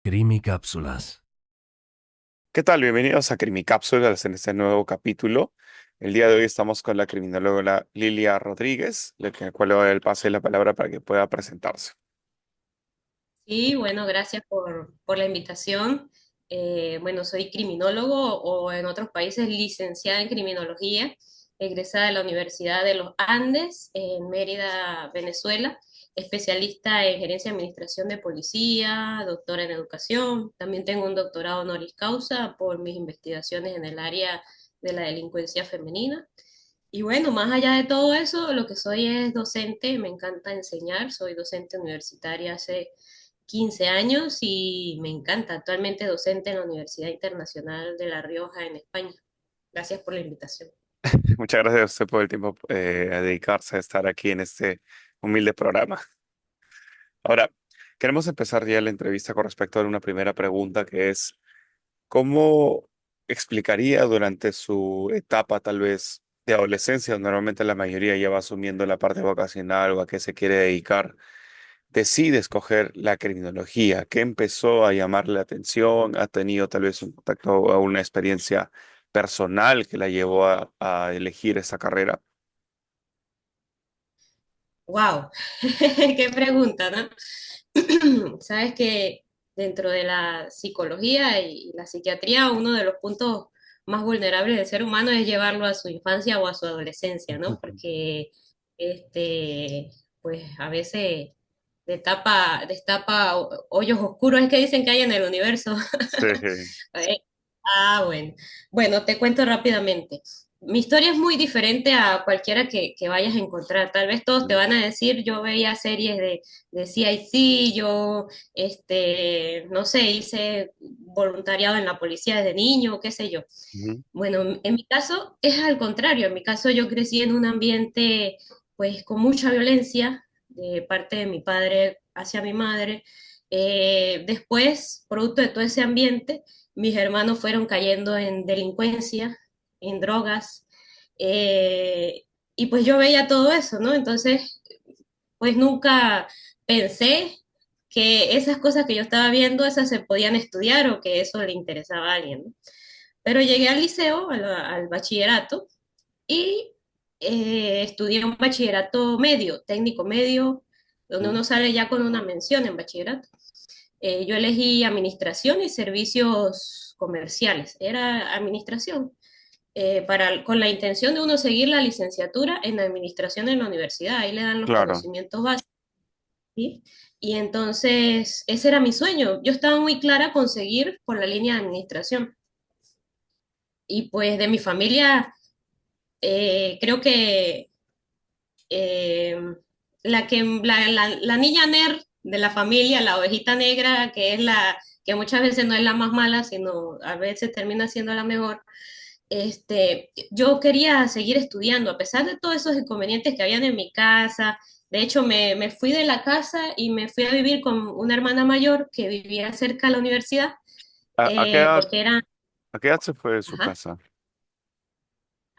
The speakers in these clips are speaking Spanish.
Crimicápsulas. ¿Qué tal? Bienvenidos a Crimicápsulas en este nuevo capítulo. El día de hoy estamos con la criminóloga Lilia Rodríguez, la cual le doy el pase de la palabra para que pueda presentarse. Sí, bueno, gracias por la invitación. Bueno, soy criminólogo o en otros países licenciada en criminología, egresada de la Universidad de los Andes en Mérida, Venezuela, especialista en gerencia y administración de policía, doctora en educación. También tengo un doctorado honoris causa por mis investigaciones en el área de la delincuencia femenina. Y bueno, más allá de todo eso, lo que soy es docente, me encanta enseñar, soy docente universitaria hace 15 años y me encanta. Actualmente docente en la Universidad Internacional de La Rioja en España. Gracias por la invitación. Muchas gracias a usted por el tiempo a dedicarse a estar aquí en este humilde programa. Ahora, queremos empezar ya la entrevista con respecto a una primera pregunta que es, ¿cómo explicaría durante su etapa tal vez de adolescencia, donde normalmente la mayoría ya va asumiendo la parte vocacional o a qué se quiere dedicar? Decide escoger la criminología? ¿Qué empezó a llamarle la atención? ¿Ha tenido tal vez un contacto o una experiencia personal que la llevó a elegir esa carrera? ¡Wow! ¡Qué pregunta!, ¿no? Sabes que dentro de la psicología y la psiquiatría, uno de los puntos más vulnerables del ser humano es llevarlo a su infancia o a su adolescencia, ¿no? Porque este, pues a veces destapa hoyos oscuros, es que dicen que hay en el universo. Sí, Eh, bueno. Bueno, te cuento rápidamente. Mi historia es muy diferente a cualquiera que vayas a encontrar. Tal vez todos te van a decir, yo veía series de CIC, yo, no sé, hice voluntariado en la policía desde niño, qué sé yo. ujú, Bueno, en mi caso es al contrario. En mi caso yo crecí en un ambiente, pues, con mucha violencia de parte de mi padre hacia mi madre. Después, producto de todo ese ambiente, mis hermanos fueron cayendo en delincuencia, en drogas, y pues yo veía todo eso, ¿no? Entonces, pues nunca pensé que esas cosas que yo estaba viendo, esas se podían estudiar o que eso le interesaba a alguien, ¿no? Pero llegué al liceo, al bachillerato, y estudié un bachillerato medio, técnico medio, donde ujú. uno sale ya con una mención en bachillerato. Yo elegí administración y servicios comerciales, era administración, con la intención de uno seguir la licenciatura en administración en la universidad, ahí le dan los Claro. conocimientos básicos, ¿sí? Y entonces ese era mi sueño, yo estaba muy clara con seguir por la línea de administración. Y pues de mi familia, creo que eh, la niña nerd de la familia, la ovejita negra, que es la que muchas veces no es la más mala, sino a veces termina siendo la mejor. Yo quería seguir estudiando, a pesar de todos esos inconvenientes que habían en mi casa. De hecho, me fui de la casa y me fui a vivir con una hermana mayor que vivía cerca de la universidad, ¿A qué edad, porque eran, a qué edad se fue de su ajá, casa?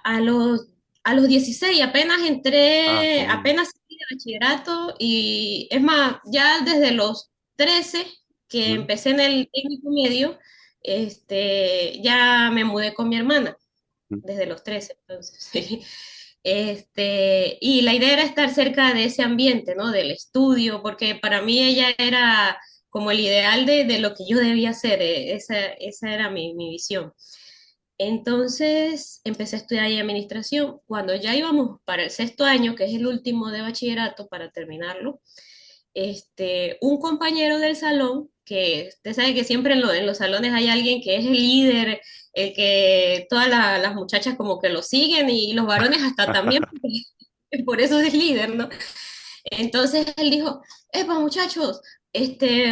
a los, a los 16 apenas Ah, entré, joven. apenas salí de bachillerato y es más, ya desde los 13 que Ujú. empecé en el técnico medio, ya me mudé con mi hermana, desde los 13 entonces, sí. Y la idea era estar cerca de ese ambiente, ¿no? Del estudio, porque para mí ella era como el ideal de lo que yo debía hacer, esa era mi visión. Entonces empecé a estudiar ahí administración. Cuando ya íbamos para el sexto año, que es el último de bachillerato para terminarlo, un compañero del salón, que usted sabe que siempre en los salones hay alguien que es el líder, el que todas las muchachas como que lo siguen y los varones hasta también, por eso es líder, ¿no? Entonces él dijo, epa muchachos,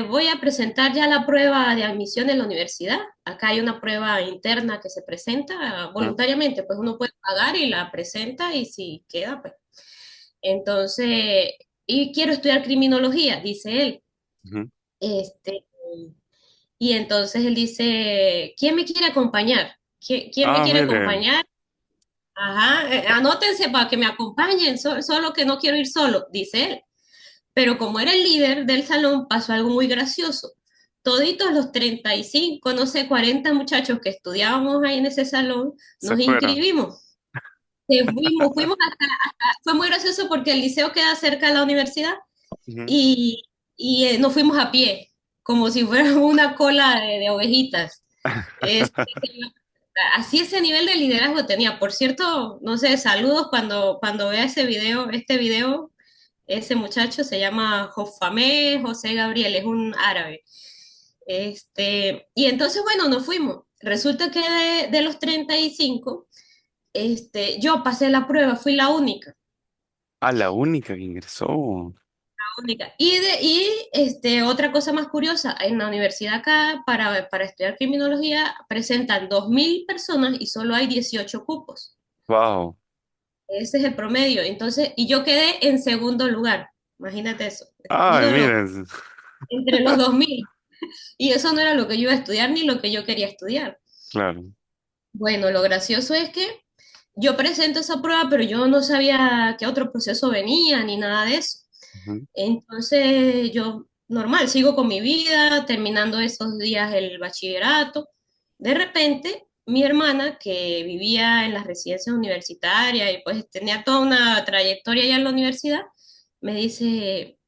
voy a presentar ya la prueba de admisión en la universidad. Acá hay una prueba interna que se presenta Ujú, voluntariamente, pues uno puede pagar y la presenta y si queda, pues. Entonces, y quiero estudiar criminología, dice él. ujú. Este, y entonces él dice, ¿quién me quiere acompañar? ¿Quién me Ah, quiere mire. acompañar? Ajá, anótense para que me acompañen, solo que no quiero ir solo, dice él. Pero como era el líder del salón, pasó algo muy gracioso, toditos los 35 no sé, 40 muchachos que estudiábamos ahí en ese salón, Se nos fueron. inscribimos. Fuimos fue muy gracioso porque el liceo queda cerca de la universidad Ujú. y, nos fuimos a pie, como si fuera una cola de ovejitas. Este, así ese nivel de liderazgo tenía. Por cierto, no sé, saludos cuando vea ese video, este video, ese muchacho se llama Jofamé José Gabriel, es un árabe. Y entonces, bueno, nos fuimos. Resulta que de los 35 yo pasé la prueba, fui la única. Ah, la única que ingresó. Única. Otra cosa más curiosa, en la universidad acá, para estudiar criminología, presentan 2.000 personas y solo hay 18 cupos. Wow. Ese es el promedio. Entonces, y yo quedé en segundo lugar. Imagínate eso. Ay, Ídolo miren. entre los 2.000. Y eso no era lo que yo iba a estudiar ni lo que yo quería estudiar. Claro. Bueno, lo gracioso es que yo presento esa prueba, pero yo no sabía qué otro proceso venía ni nada de eso. Ujú. Entonces yo, normal, sigo con mi vida, terminando esos días el bachillerato. De repente, mi hermana, que vivía en las residencias universitarias y pues tenía toda una trayectoria ya en la universidad, me dice,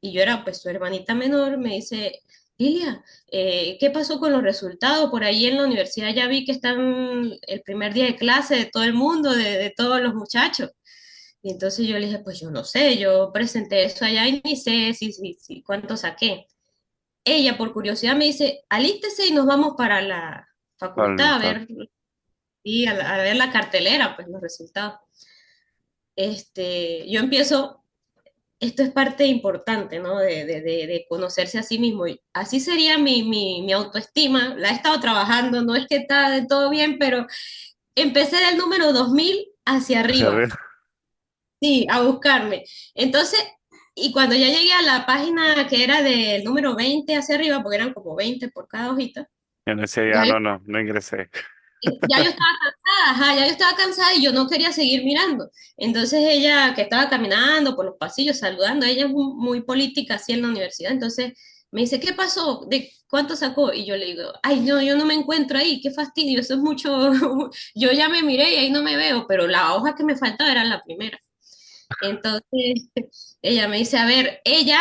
y yo era pues su hermanita menor, me dice, Lilia, ¿qué pasó con los resultados? Por ahí en la universidad ya vi que están el primer día de clase de todo el mundo, de todos los muchachos. Y entonces yo le dije, pues yo no sé, yo presenté eso allá y ni sé si cuánto saqué. Ella, por curiosidad, me dice, alístese y nos vamos para la Vale, facultad a claro. ver, y a ver la cartelera, pues los resultados. Yo empiezo, esto es parte importante, ¿no? De conocerse a sí mismo. Y así sería mi autoestima. La he estado trabajando, no es que está de todo bien, pero empecé del número 2.000 hacia Hacia arriba. arriba. Sí, a buscarme. Entonces, y cuando ya llegué a la página que era del número 20 hacia arriba, porque eran como 20 por cada hojita, Yo no decía, ya ya yo, no, no, no ingresé. ya yo estaba cansada, ajá, ya yo estaba cansada y yo no quería seguir mirando. Entonces ella, que estaba caminando por los pasillos saludando, ella es muy política así en la universidad, entonces me dice, ¿qué pasó? ¿De cuánto sacó? Y yo le digo, ay, no, yo no me encuentro ahí, qué fastidio, eso es mucho, yo ya me miré y ahí no me veo, pero la hoja que me faltaba era la primera. Entonces, ella me dice, a ver, ella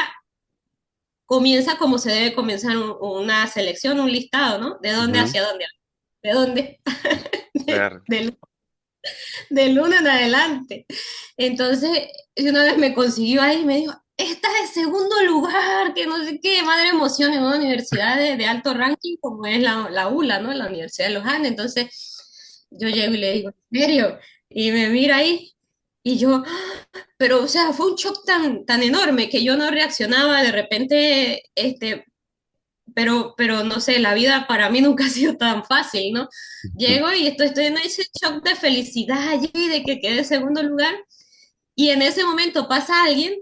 comienza como se debe comenzar una selección, un listado, ¿no? ¿De dónde Ujú. hacia dónde? ¿De dónde? Ver. Del, del uno en adelante. Entonces, una vez me consiguió ahí y me dijo, estás en segundo lugar, que no sé qué, madre emoción en una universidad de alto ranking como es la ULA, ¿no? La Universidad de Los Andes. Entonces, yo llego y le digo, ¿en serio? Y me mira ahí y yo, pero, o sea, fue un shock tan enorme que yo no reaccionaba de repente, pero no sé, la vida para mí nunca ha sido tan fácil, ¿no? Llego y estoy en ese shock de felicidad allí, de que quedé en segundo lugar, y en ese momento pasa alguien,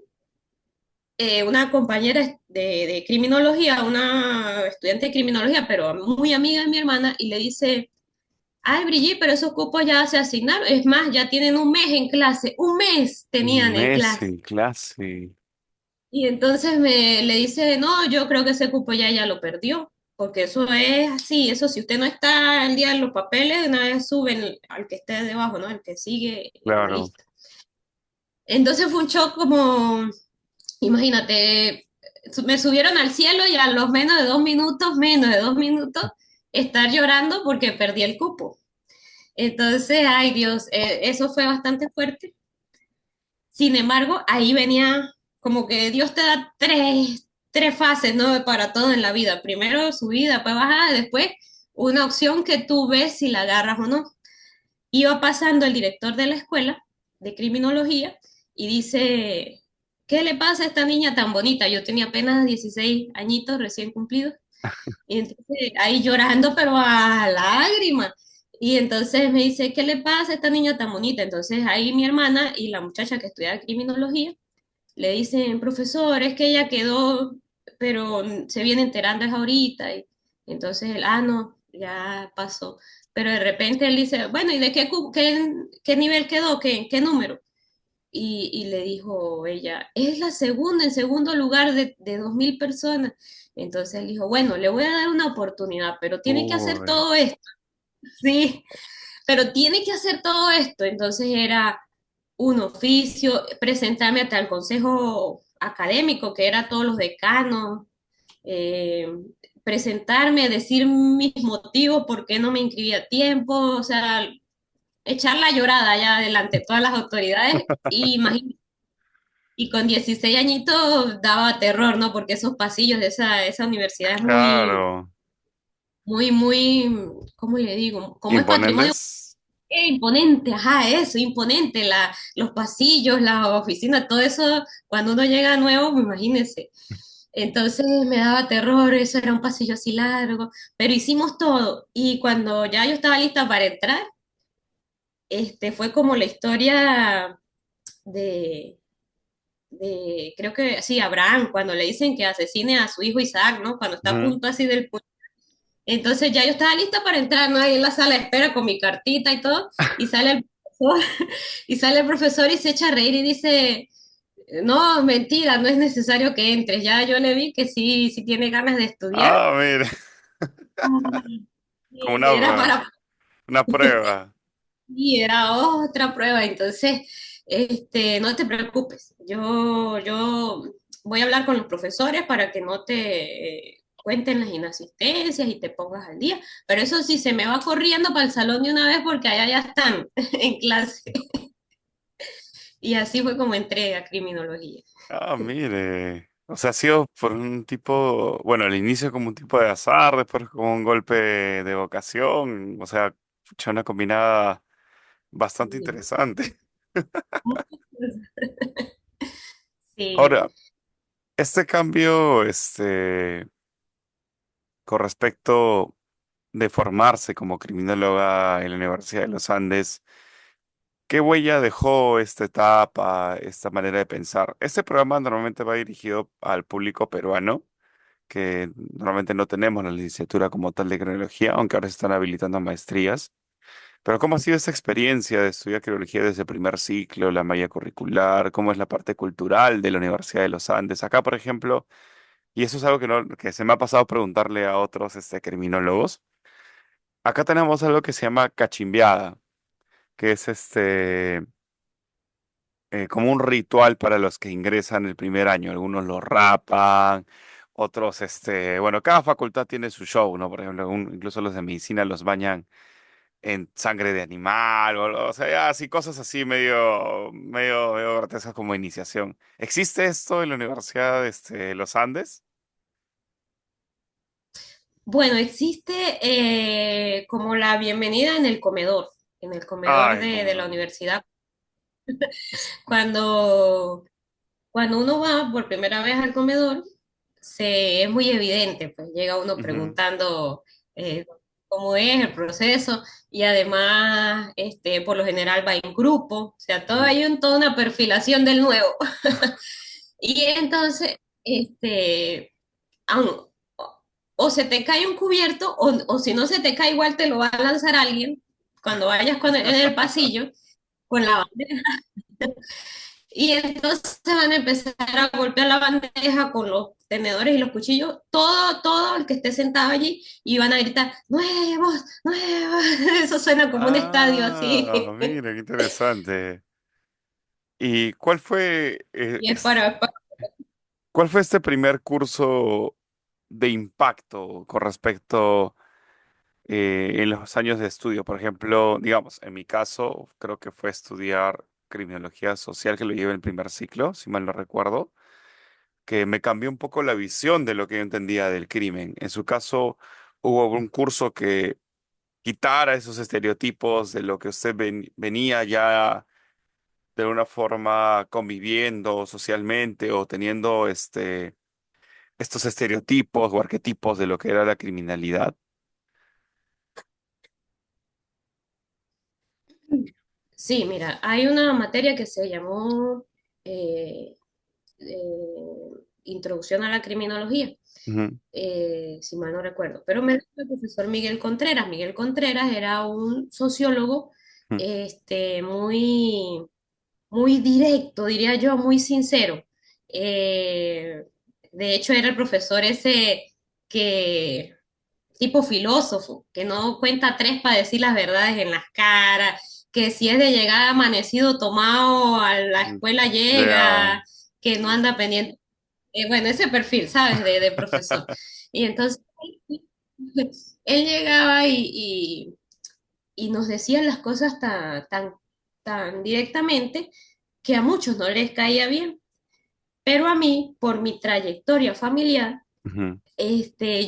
una compañera de criminología, una estudiante de criminología, pero muy amiga de mi hermana, y le dice, ay, Brigitte, pero esos cupos ya se asignaron, es más, ya tienen un mes en clase, un mes Un tenían en mes clase. en clase. Y entonces le dice, no, yo creo que ese cupo ya lo perdió, porque eso es así, eso si usted no está al día en los papeles, de una vez suben al que esté debajo, ¿no? El que sigue en la Claro. lista. Entonces fue un shock como, imagínate, me subieron al cielo y a los menos de 2 minutos, estar llorando porque perdí el cupo. Entonces, ay Dios, eso fue bastante fuerte. Sin embargo, ahí venía como que Dios te da tres fases, ¿no? Para todo en la vida. Primero subida, después bajada, después una opción que tú ves si la agarras o no. Iba pasando el director de la escuela de criminología y dice, ¿qué le pasa a esta niña tan bonita? Yo tenía apenas 16 añitos recién cumplidos. Y entonces ahí llorando, pero a lágrimas. Y entonces me dice, ¿qué le pasa a esta niña tan bonita? Entonces ahí mi hermana y la muchacha que estudia criminología le dicen, profesor, es que ella quedó, pero se viene enterando es ahorita. Y entonces él, no, ya pasó. Pero de repente él dice, bueno, ¿y de qué nivel quedó? ¿Qué número? Y le dijo ella, es la segunda, en segundo lugar de 2.000 personas. Entonces él dijo, bueno, le voy a dar una oportunidad, pero tiene que hacer Uy, todo esto, sí, pero tiene que hacer todo esto. Entonces era un oficio, presentarme hasta el consejo académico, que era todos los decanos, eh, presentarme, decir mis motivos, por qué no me inscribí a tiempo, o sea, echar la llorada ya delante de todas las autoridades y imagínate. Y con 16 añitos daba terror, ¿no? Porque esos pasillos de esa universidad es muy, claro. muy, ¿cómo le digo? Como es patrimonio ¿Imponentes? imponente, ajá, eso, imponente, los pasillos, la oficina, todo eso, cuando uno llega nuevo, pues, imagínense. Entonces me daba terror, eso era un pasillo así largo, pero hicimos todo. Y cuando ya yo estaba lista para entrar, fue como la historia de, creo que sí, Abraham, cuando le dicen que asesine a su hijo Isaac, ¿no? Cuando está a Ujú. punto así del... Entonces ya yo estaba lista para entrar, ¿no? Ahí en la sala de espera con mi cartita y todo, y sale el profesor, y sale el profesor y se echa a reír y dice, no, mentira, no es necesario que entres. Ya yo le vi que sí, sí tiene ganas de estudiar. Ah, mire, como Y era para, una prueba. y era otra prueba. Entonces, no te preocupes. Yo voy a hablar con los profesores para que no te cuenten las inasistencias y te pongas al día. Pero eso sí, se me va corriendo para el salón de una vez porque allá ya están en clase. Y así fue como entré a criminología. Ah, mire. O sea, ha sido por un tipo, bueno, al inicio como un tipo de azar, después como un golpe de vocación, o sea, fue una combinada bastante interesante. Sí. Ahora, este cambio, con respecto de formarse como criminóloga en la Universidad de los Andes, ¿qué huella dejó esta etapa, esta manera de pensar? Este programa normalmente va dirigido al público peruano, que normalmente no tenemos la licenciatura como tal de criminología, aunque ahora se están habilitando maestrías. Pero ¿cómo ha sido esta experiencia de estudiar criminología desde el primer ciclo, la malla curricular? ¿Cómo es la parte cultural de la Universidad de los Andes? Acá, por ejemplo, y eso es algo que, no, que se me ha pasado preguntarle a otros criminólogos. Acá tenemos algo que se llama cachimbiada, que es como un ritual para los que ingresan el primer año. Algunos lo rapan, otros, bueno, cada facultad tiene su show, ¿no? Por ejemplo, incluso los de medicina los bañan en sangre de animal, o sea, ya así, cosas así medio grotescas como iniciación. ¿Existe esto en la Universidad de Los Andes? Bueno, existe como la bienvenida en el comedor Ay, de la como... universidad. Cuando, cuando uno va por primera vez al comedor, es muy evidente, pues llega uno Ujú, preguntando cómo es el proceso y además, por lo general va en grupo, o sea, todo ujú. hay toda una perfilación del nuevo. Y entonces, aun- o se te cae un cubierto o si no se te cae igual te lo va a lanzar alguien cuando vayas en el pasillo con la bandeja. Y entonces van a empezar a golpear la bandeja con los tenedores y los cuchillos, todo el que esté sentado allí, y van a gritar, ¡nuevos, nuevos! Eso suena como un estadio Ah, así. mira, qué interesante. ¿Y cuál fue, Y es para... cuál fue este primer curso de impacto con respecto en los años de estudio? Por ejemplo, digamos, en mi caso, creo que fue estudiar criminología social, que lo llevé en el primer ciclo, si mal no recuerdo, que me cambió un poco la visión de lo que yo entendía del crimen. En su caso, hubo un curso que quitara esos estereotipos de lo que usted venía ya de una forma conviviendo socialmente o teniendo estos estereotipos o arquetipos de lo que era la criminalidad. Sí, mira, hay una materia que se llamó eh, eh, Introducción a la Criminología, Ujú, si mal no recuerdo, pero me lo dio el profesor Miguel Contreras. Miguel Contreras era un sociólogo ujú. muy, muy directo, diría yo, muy sincero. Eh, De hecho, era el profesor ese que, tipo filósofo, que no cuenta tres para decir las verdades en las caras, que si es de llegar amanecido tomado a la Mm, escuela ya, llega, que no anda pendiente. Bueno, ese perfil, ¿sabes? De profesor. Y entonces él llegaba y nos decía las cosas tan directamente que a muchos no les caía bien. Pero a mí, por mi trayectoria familiar, ujú,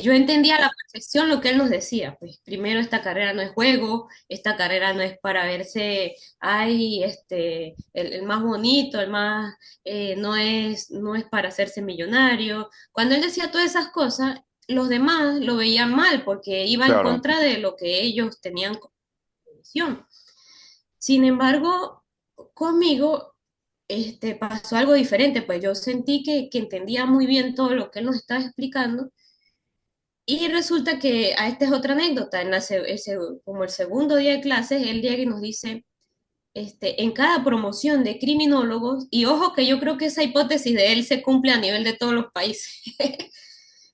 yo entendía a la perfección lo que él nos decía. Pues primero, esta carrera no es juego, esta carrera no es para verse, ay, el más bonito, no es para hacerse millonario. Cuando él decía todas esas cosas, los demás lo veían mal porque iba en claro, contra de lo que ellos tenían como visión. Sin embargo, conmigo pasó algo diferente, pues yo sentí que entendía muy bien todo lo que él nos estaba explicando y resulta que, esta es otra anécdota, como el segundo día de clases, él llega y nos dice, en cada promoción de criminólogos, y ojo que yo creo que esa hipótesis de él se cumple a nivel de todos los países,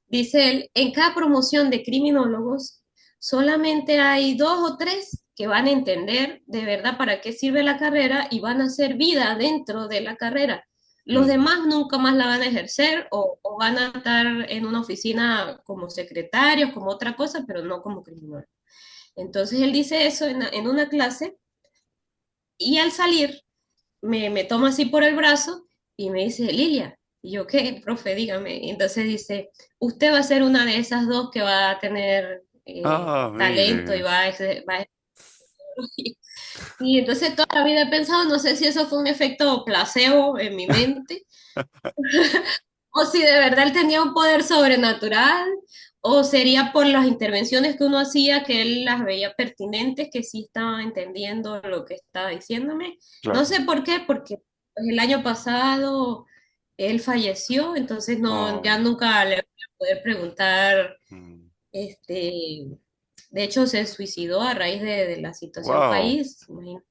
dice él, en cada promoción de criminólogos solamente hay dos o tres que van a entender de verdad para qué sirve la carrera y van a hacer vida dentro de la carrera. Los mm, demás nunca más la van a ejercer o van a estar en una oficina como secretarios, como otra cosa, pero no como criminólogos. Entonces él dice eso en una clase y al salir me toma así por el brazo y me dice, Lilia, y yo, ¿qué, profe? Dígame. Y entonces dice, usted va a ser una de esas dos que va a tener ah, talento y mire, Y entonces toda la vida he pensado, no sé si eso fue un efecto placebo en mi mente, o si de verdad él tenía un poder sobrenatural, o sería por las intervenciones que uno hacía, que él las veía pertinentes, que sí estaba entendiendo lo que estaba diciéndome. No claro. sé por qué, porque pues, el año pasado él falleció, entonces no, ya Oh, nunca le voy a poder preguntar, mm, este, de hecho se suicidó a raíz de la situación wow. país, imagínate,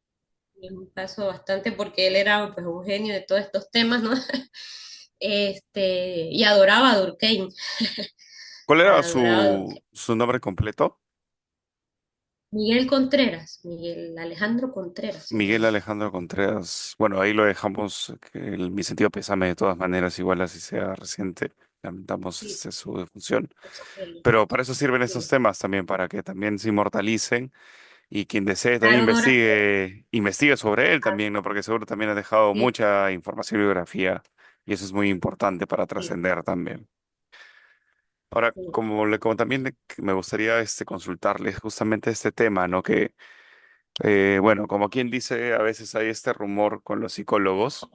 es un caso bastante porque él era pues un genio de todos estos temas, ¿no? Y adoraba a Durkheim, ¿Cuál era adoraba a Durkheim. su nombre completo? Miguel Contreras, Miguel Alejandro Contreras se Miguel llama. Alejandro Contreras. Bueno, ahí lo dejamos, mi sentido pésame de todas maneras, igual así sea reciente. Lamentamos Sí, su defunción. sí, Pero para eso sirven estos sí. temas también, para que también se inmortalicen y quien desee también Dar honor a... investigue sobre él también, ¿no? Porque seguro también ha dejado Sí, mucha información y biografía y eso es muy importante para sí, trascender también. Ahora, sí. como también me gustaría consultarles justamente este tema, ¿no? Que, bueno, como quien dice, a veces hay este rumor con los psicólogos,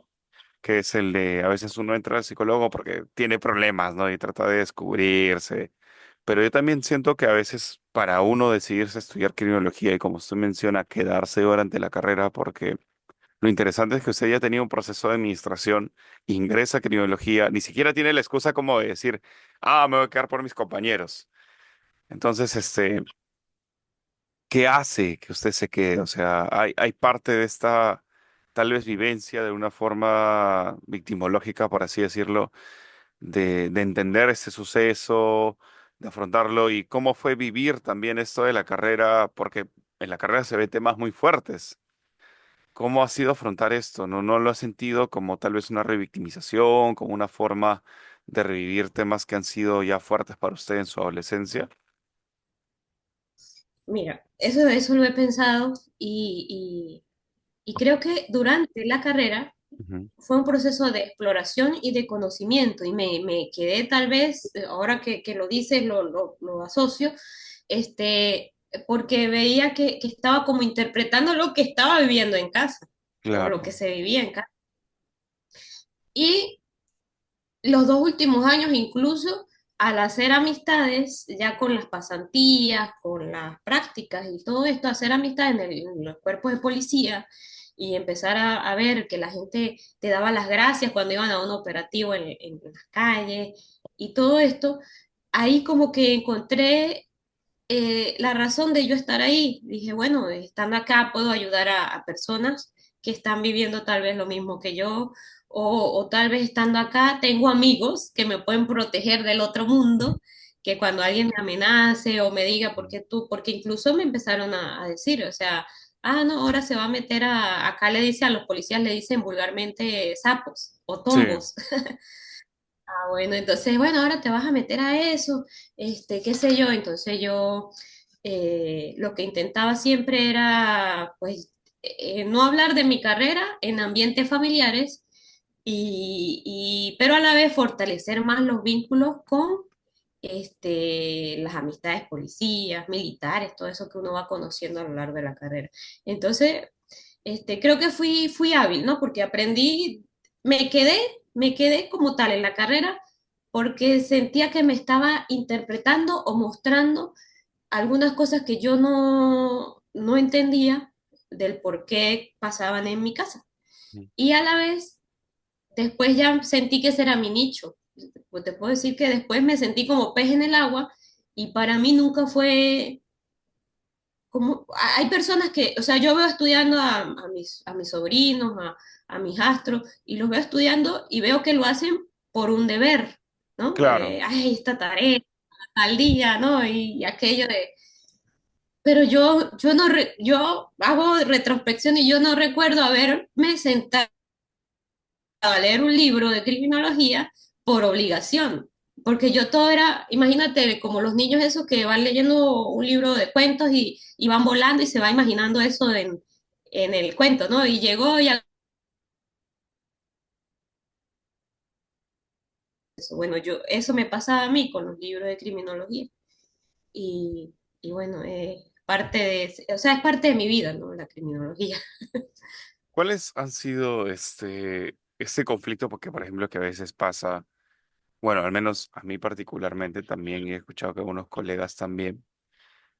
que es el de, a veces uno entra al psicólogo porque tiene problemas, ¿no? Y trata de descubrirse. Pero yo también siento que a veces para uno decidirse a estudiar criminología y como usted menciona, quedarse durante la carrera, porque lo interesante es que usted ya tenía un proceso de administración, ingresa a criminología, ni siquiera tiene la excusa como de decir, ah, me voy a quedar por mis compañeros. Entonces, ¿qué hace que usted se quede? O sea, hay parte de esta tal vez vivencia de una forma victimológica, por así decirlo, de entender este suceso, de afrontarlo y cómo fue vivir también esto de la carrera, porque en la carrera se ve temas muy fuertes. ¿Cómo ha sido afrontar esto? ¿No lo ha sentido como tal vez una revictimización, como una forma de revivir temas que han sido ya fuertes para usted en su adolescencia? Mira, eso lo he pensado y creo que durante la carrera Ujú, fue un proceso de exploración y de conocimiento y me quedé tal vez, ahora que lo dices, lo asocio, este, porque veía que estaba como interpretando lo que estaba viviendo en casa o lo que claro, se vivía en casa. Y los dos últimos años incluso, al hacer amistades, ya con las pasantías, con las prácticas y todo esto, hacer amistades en los cuerpos de policía y empezar a ver que la gente te daba las gracias cuando iban a un operativo en las calles y todo esto, ahí como que encontré la razón de yo estar ahí. Dije, bueno, estando acá puedo ayudar a personas que están viviendo tal vez lo mismo que yo o tal vez estando acá tengo amigos que me pueden proteger del otro mundo, que cuando alguien me amenace o me diga, ¿por qué tú? Porque incluso me empezaron a decir, o sea, ah, no, ahora se va a meter acá le dice a los policías, le dicen vulgarmente sapos o Sí, tombos. Ah, bueno, entonces, bueno, ahora te vas a meter a eso, qué sé yo. Entonces yo lo que intentaba siempre era, pues, no hablar de mi carrera en ambientes familiares pero a la vez fortalecer más los vínculos con las amistades policías, militares, todo eso que uno va conociendo a lo largo de la carrera. Entonces, creo que fui hábil, ¿no? Porque aprendí, me quedé, me quedé como tal en la carrera porque sentía que me estaba interpretando o mostrando algunas cosas que yo no entendía del por qué pasaban en mi casa. ujú, Y a la vez, después ya sentí que ese era mi nicho. Pues te puedo decir que después me sentí como pez en el agua y para mí nunca fue como, hay personas que, o sea, yo veo estudiando a mis sobrinos, a mis astros, y los veo estudiando y veo que lo hacen por un deber, ¿no? claro. Ay, esta tarea, tal día, ¿no? Y aquello de... Pero yo no, yo hago retrospección y yo no recuerdo haberme sentado a leer un libro de criminología por obligación, porque yo todo era, imagínate, como los niños esos que van leyendo un libro de cuentos y van volando y se va imaginando eso en el cuento, ¿no? Y llegó y eso, bueno, eso me pasaba a mí con los libros de criminología y, y bueno, parte o sea, es parte de mi vida, ¿no? La criminología. ¿Cuáles han sido este conflicto? Porque, por ejemplo, que a veces pasa, bueno, al menos a mí particularmente también, y he escuchado que algunos colegas también.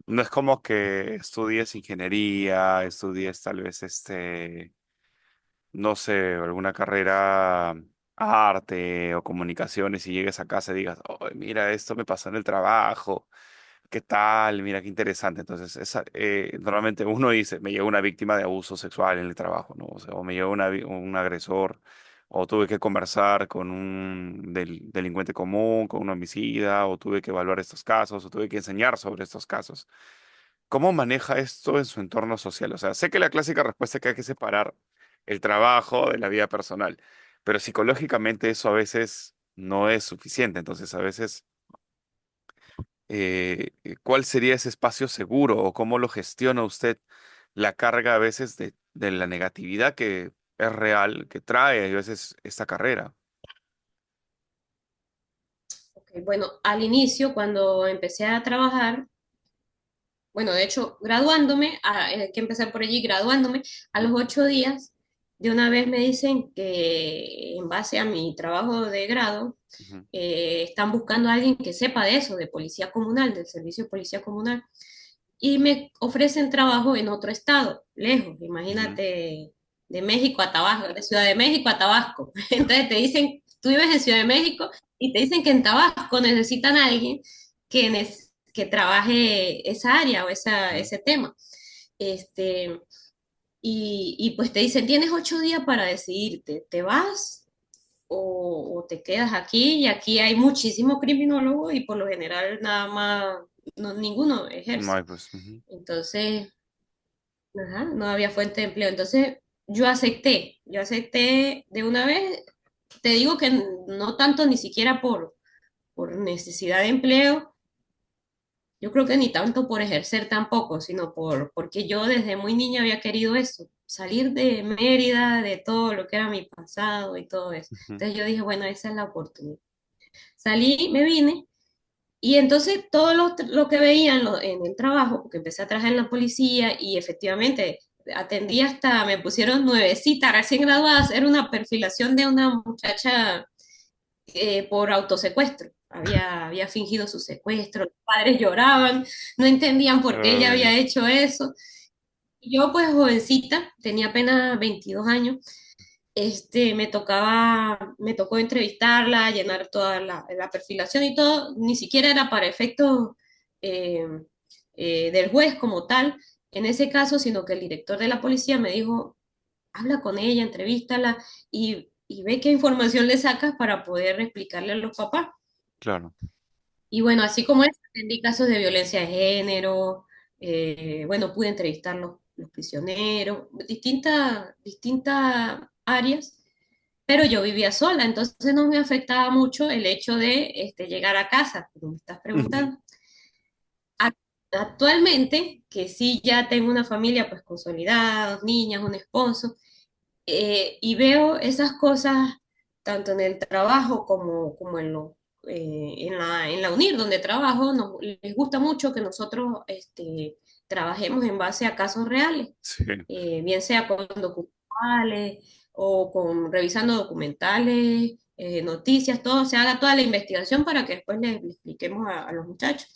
No es como que estudies ingeniería, estudies tal vez no sé, alguna carrera arte o comunicaciones y llegues a casa y digas, oh, mira, esto me pasó en el trabajo, ¿qué tal? Mira, qué interesante. Entonces, normalmente uno dice, me llegó una víctima de abuso sexual en el trabajo, ¿no? O sea, o me llegó un agresor, o tuve que conversar con un delincuente común, con un homicida, o tuve que evaluar estos casos, o tuve que enseñar sobre estos casos. ¿Cómo maneja esto en su entorno social? O sea, sé que la clásica respuesta es que hay que separar el trabajo de la vida personal, pero psicológicamente eso a veces no es suficiente. Entonces, a veces, ¿cuál sería ese espacio seguro o cómo lo gestiona usted la carga a veces de la negatividad que es real, que trae a veces esta carrera? Okay, bueno, al inicio, cuando empecé a trabajar, bueno, de hecho, graduándome, que empecé por allí, graduándome, a los 8 días, de una vez me dicen que en base a mi trabajo de grado, Ujú, están buscando a alguien que sepa de eso, de policía comunal, del servicio de policía comunal, y me ofrecen trabajo en otro estado, lejos, ujú. imagínate, de México a Tabasco, de Ciudad de México a Tabasco. Entonces te dicen, tú vives en Ciudad de México y te dicen que en Tabasco necesitan a alguien que trabaje esa área o Ujú. ese tema. Este, y pues te dicen, tienes 8 días para decidirte, ¿te vas o te quedas aquí? Y aquí hay muchísimos criminólogos y por lo general nada más, no, ninguno No ejerce. hay, pues. Ujú, Entonces, ajá, no había fuente de empleo. Entonces, yo acepté de una vez. Te digo que no tanto ni siquiera por necesidad de empleo, yo creo que ni tanto por ejercer tampoco, sino porque yo desde muy niña había querido eso, salir de Mérida, de todo lo que era mi pasado y todo eso. ujú. Entonces yo dije, bueno, esa es la oportunidad. Salí, me vine. Y entonces todo lo que veía en el trabajo, porque empecé a trabajar en la policía y efectivamente atendí hasta, me pusieron nuevecita, recién graduada, era una perfilación de una muchacha por autosecuestro. Había fingido su secuestro, los padres lloraban, no entendían por qué ella Ay, había hecho eso. Y yo pues jovencita, tenía apenas 22 años, me tocó entrevistarla, llenar toda la perfilación y todo, ni siquiera era para efectos eh, del juez como tal, en ese caso, sino que el director de la policía me dijo, habla con ella, entrevístala, y y ve qué información le sacas para poder explicarle a los papás. claro. Y bueno, así como es, atendí casos de violencia de género, bueno, pude entrevistar los prisioneros, distintas áreas, pero yo vivía sola, entonces no me afectaba mucho el hecho de llegar a casa, como me estás Ujú. preguntando. Ac- Actualmente, que sí ya tengo una familia pues consolidada, dos niñas, un esposo, y veo esas cosas tanto en el trabajo como en la UNIR donde trabajo, les gusta mucho que nosotros trabajemos en base a casos reales, Sí, bien sea con documentales o con revisando documentales, noticias, todo, se haga toda la investigación para que después le expliquemos a los muchachos.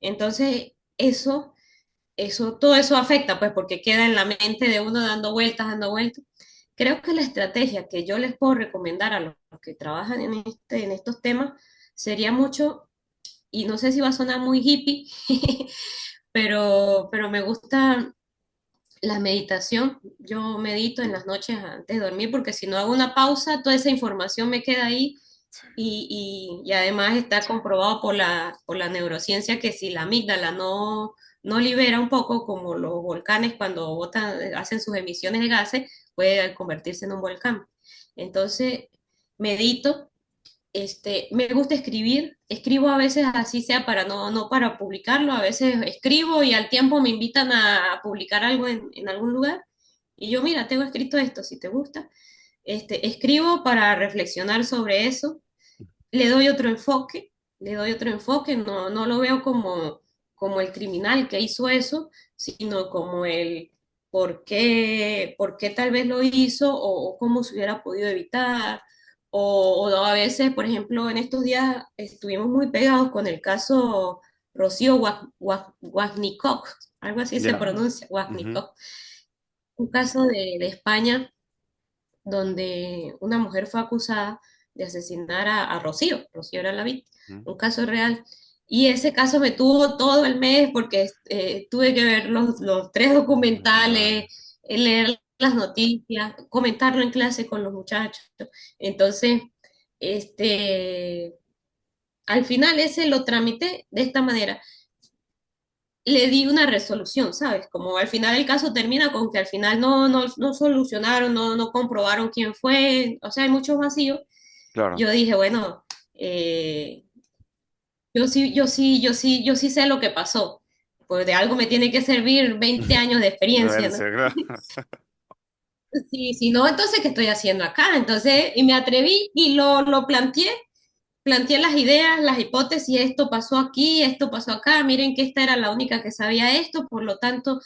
Entonces, todo eso afecta, pues, porque queda en la mente de uno dando vueltas, dando vueltas. Creo que la estrategia que yo les puedo recomendar a los que trabajan en estos temas sería mucho, y no sé si va a sonar muy hippie, pero me gusta la meditación. Yo medito en las noches antes de dormir porque si no hago una pausa, toda esa información me queda ahí y además está comprobado por la neurociencia que si la amígdala no libera un poco, como los volcanes cuando botan, hacen sus emisiones de gases, puede convertirse en un volcán. Entonces, medito, me gusta escribir, escribo a veces así sea para no para publicarlo, a veces escribo y al tiempo me invitan a publicar algo en algún lugar. Y yo, mira, tengo escrito esto, si te gusta. Escribo para reflexionar sobre eso, le doy otro enfoque, no lo veo como el criminal que hizo eso, sino como el por qué tal vez lo hizo o cómo se hubiera podido evitar. O a veces, por ejemplo, en estos días estuvimos muy pegados con el caso Rocío Guagnicoc, algo así se ya. pronuncia, Ujú, Guagnicoc, un caso de España donde una mujer fue acusada de asesinar a Rocío. Rocío era la víctima, ujú. un caso real. Y ese caso me tuvo todo el mes porque tuve que ver los tres documentales, Vale, leer las noticias, comentarlo en clase con los muchachos. Entonces, este, al final ese lo tramité de esta manera. Le di una resolución, ¿sabes? Como al final el caso termina con que al final no solucionaron, no comprobaron quién fue, o sea, hay muchos vacíos. claro. Yo dije, bueno, eh, yo sí sé lo que pasó. Pues de algo me tiene que servir 20 años de experiencia, Bueno, ¿no? sí, claro. Sí, si no, entonces, ¿qué estoy haciendo acá? Entonces, y me atreví y lo planteé las ideas, las hipótesis, esto pasó aquí, esto pasó acá, miren que esta era la única que sabía esto, por lo tanto,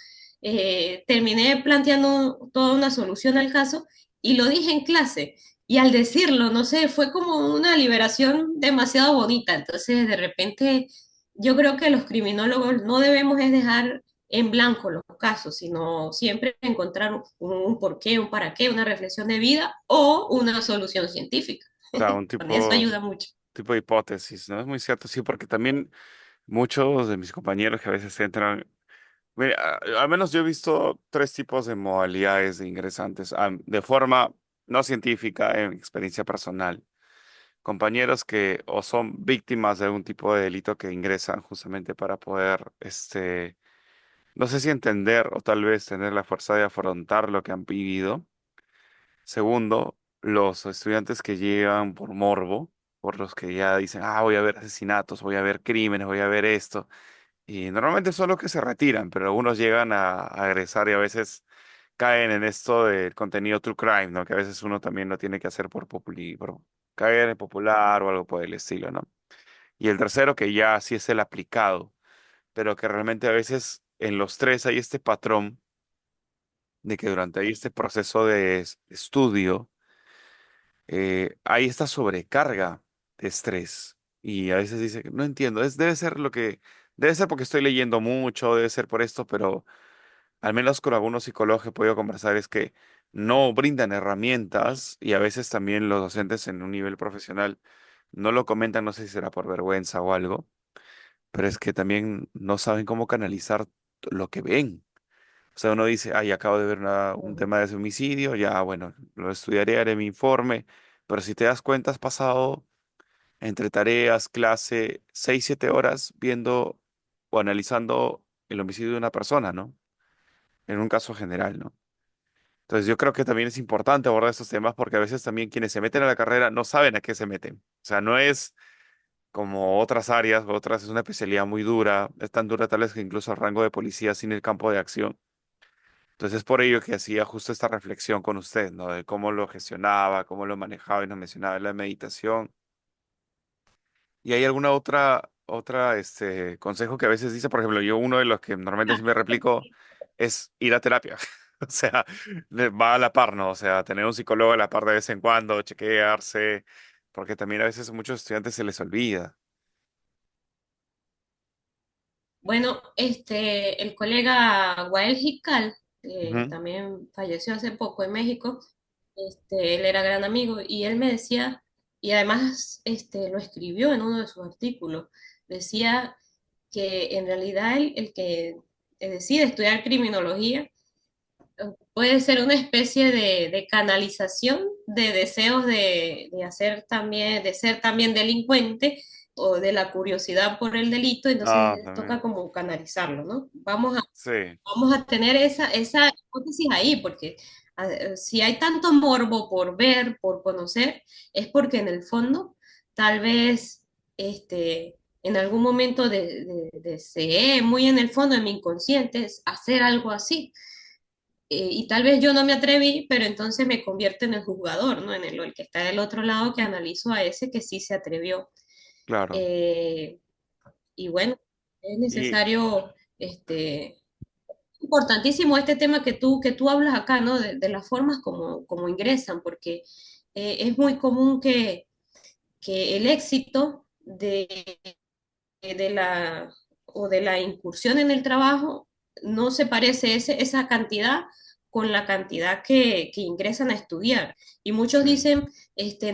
terminé planteando toda una solución al caso y lo dije en clase. Y al decirlo, no sé, fue como una liberación demasiado bonita. Entonces, de repente, yo creo que los criminólogos no debemos es dejar en blanco los casos, sino siempre encontrar un porqué, un para qué, una reflexión de vida o una solución científica. Claro, un Con eso tipo, ayuda mucho. tipo de hipótesis, ¿no? Es muy cierto, sí, porque también muchos de mis compañeros que a veces entran, mira, al menos yo he visto tres tipos de modalidades de ingresantes, de forma no científica, en experiencia personal. Compañeros que o son víctimas de algún tipo de delito que ingresan justamente para poder, no sé si entender o tal vez tener la fuerza de afrontar lo que han vivido. Segundo, los estudiantes que llegan por morbo, por los que ya dicen, ah, voy a ver asesinatos, voy a ver crímenes, voy a ver esto. Y normalmente son los que se retiran, pero algunos llegan a agresar y a veces caen en esto del contenido true crime, ¿no? Que a veces uno también lo tiene que hacer por caer en popular o algo por el estilo, ¿no? Y el tercero que ya sí es el aplicado, pero que realmente a veces en los tres hay este patrón de que durante ahí este proceso de estudio hay esta sobrecarga de estrés. Y a veces dice, no entiendo, debe ser debe ser porque estoy leyendo mucho, debe ser por esto, pero al menos con algunos psicólogos que he podido conversar es que no brindan herramientas y a veces también los docentes en un nivel profesional no lo comentan, no sé si será por vergüenza o algo, pero es que también no saben cómo canalizar lo que ven. O sea, uno dice, ay, acabo de ver un tema de ese homicidio, ya, bueno, lo estudiaré, haré mi informe, pero si te das cuenta, has pasado entre tareas, clase, 6, 7 horas viendo o analizando el homicidio de una persona, ¿no? En un caso general, ¿no? Entonces yo creo que también es importante abordar estos temas porque a veces también quienes se meten a la carrera no saben a qué se meten. O sea, no es como otras áreas, otras es una especialidad muy dura, es tan dura tal vez que incluso el rango de policía sin el campo de acción. Entonces es por ello que hacía justo esta reflexión con usted, ¿no? De cómo lo gestionaba, cómo lo manejaba y nos mencionaba la meditación. ¿Y hay alguna consejo que a veces dice? Por ejemplo, yo uno de los que normalmente siempre replico es ir a terapia. O sea, va a la par, ¿no? O sea, tener un psicólogo a la par de vez en cuando, chequearse, porque también a veces a muchos estudiantes se les olvida. Bueno, el colega Wael Jikal, Ujú. también falleció hace poco en México, él era gran amigo y él me decía, y además lo escribió en uno de sus artículos, decía que en realidad el que decide estudiar criminología puede ser una especie de canalización de deseos de hacer también, de ser también delincuente o de la curiosidad por el delito, Ah, entonces toca también. como canalizarlo, ¿no? Sí, Vamos a tener esa hipótesis ahí, porque si hay tanto morbo por ver, por conocer, es porque en el fondo tal vez en algún momento deseé, muy en el fondo de mi inconsciente, es hacer algo así. Y tal vez yo no me atreví, pero entonces me convierto en el juzgador, ¿no? En el que está del otro lado que analizo a ese que sí se atrevió. claro. Eh, y bueno, es Y, necesario, importantísimo este tema que tú hablas acá, ¿no? De las formas como ingresan, porque es muy común que el éxito de la, o de la incursión en el trabajo no se parece esa cantidad con la cantidad que ingresan a estudiar. Y muchos sí, dicen,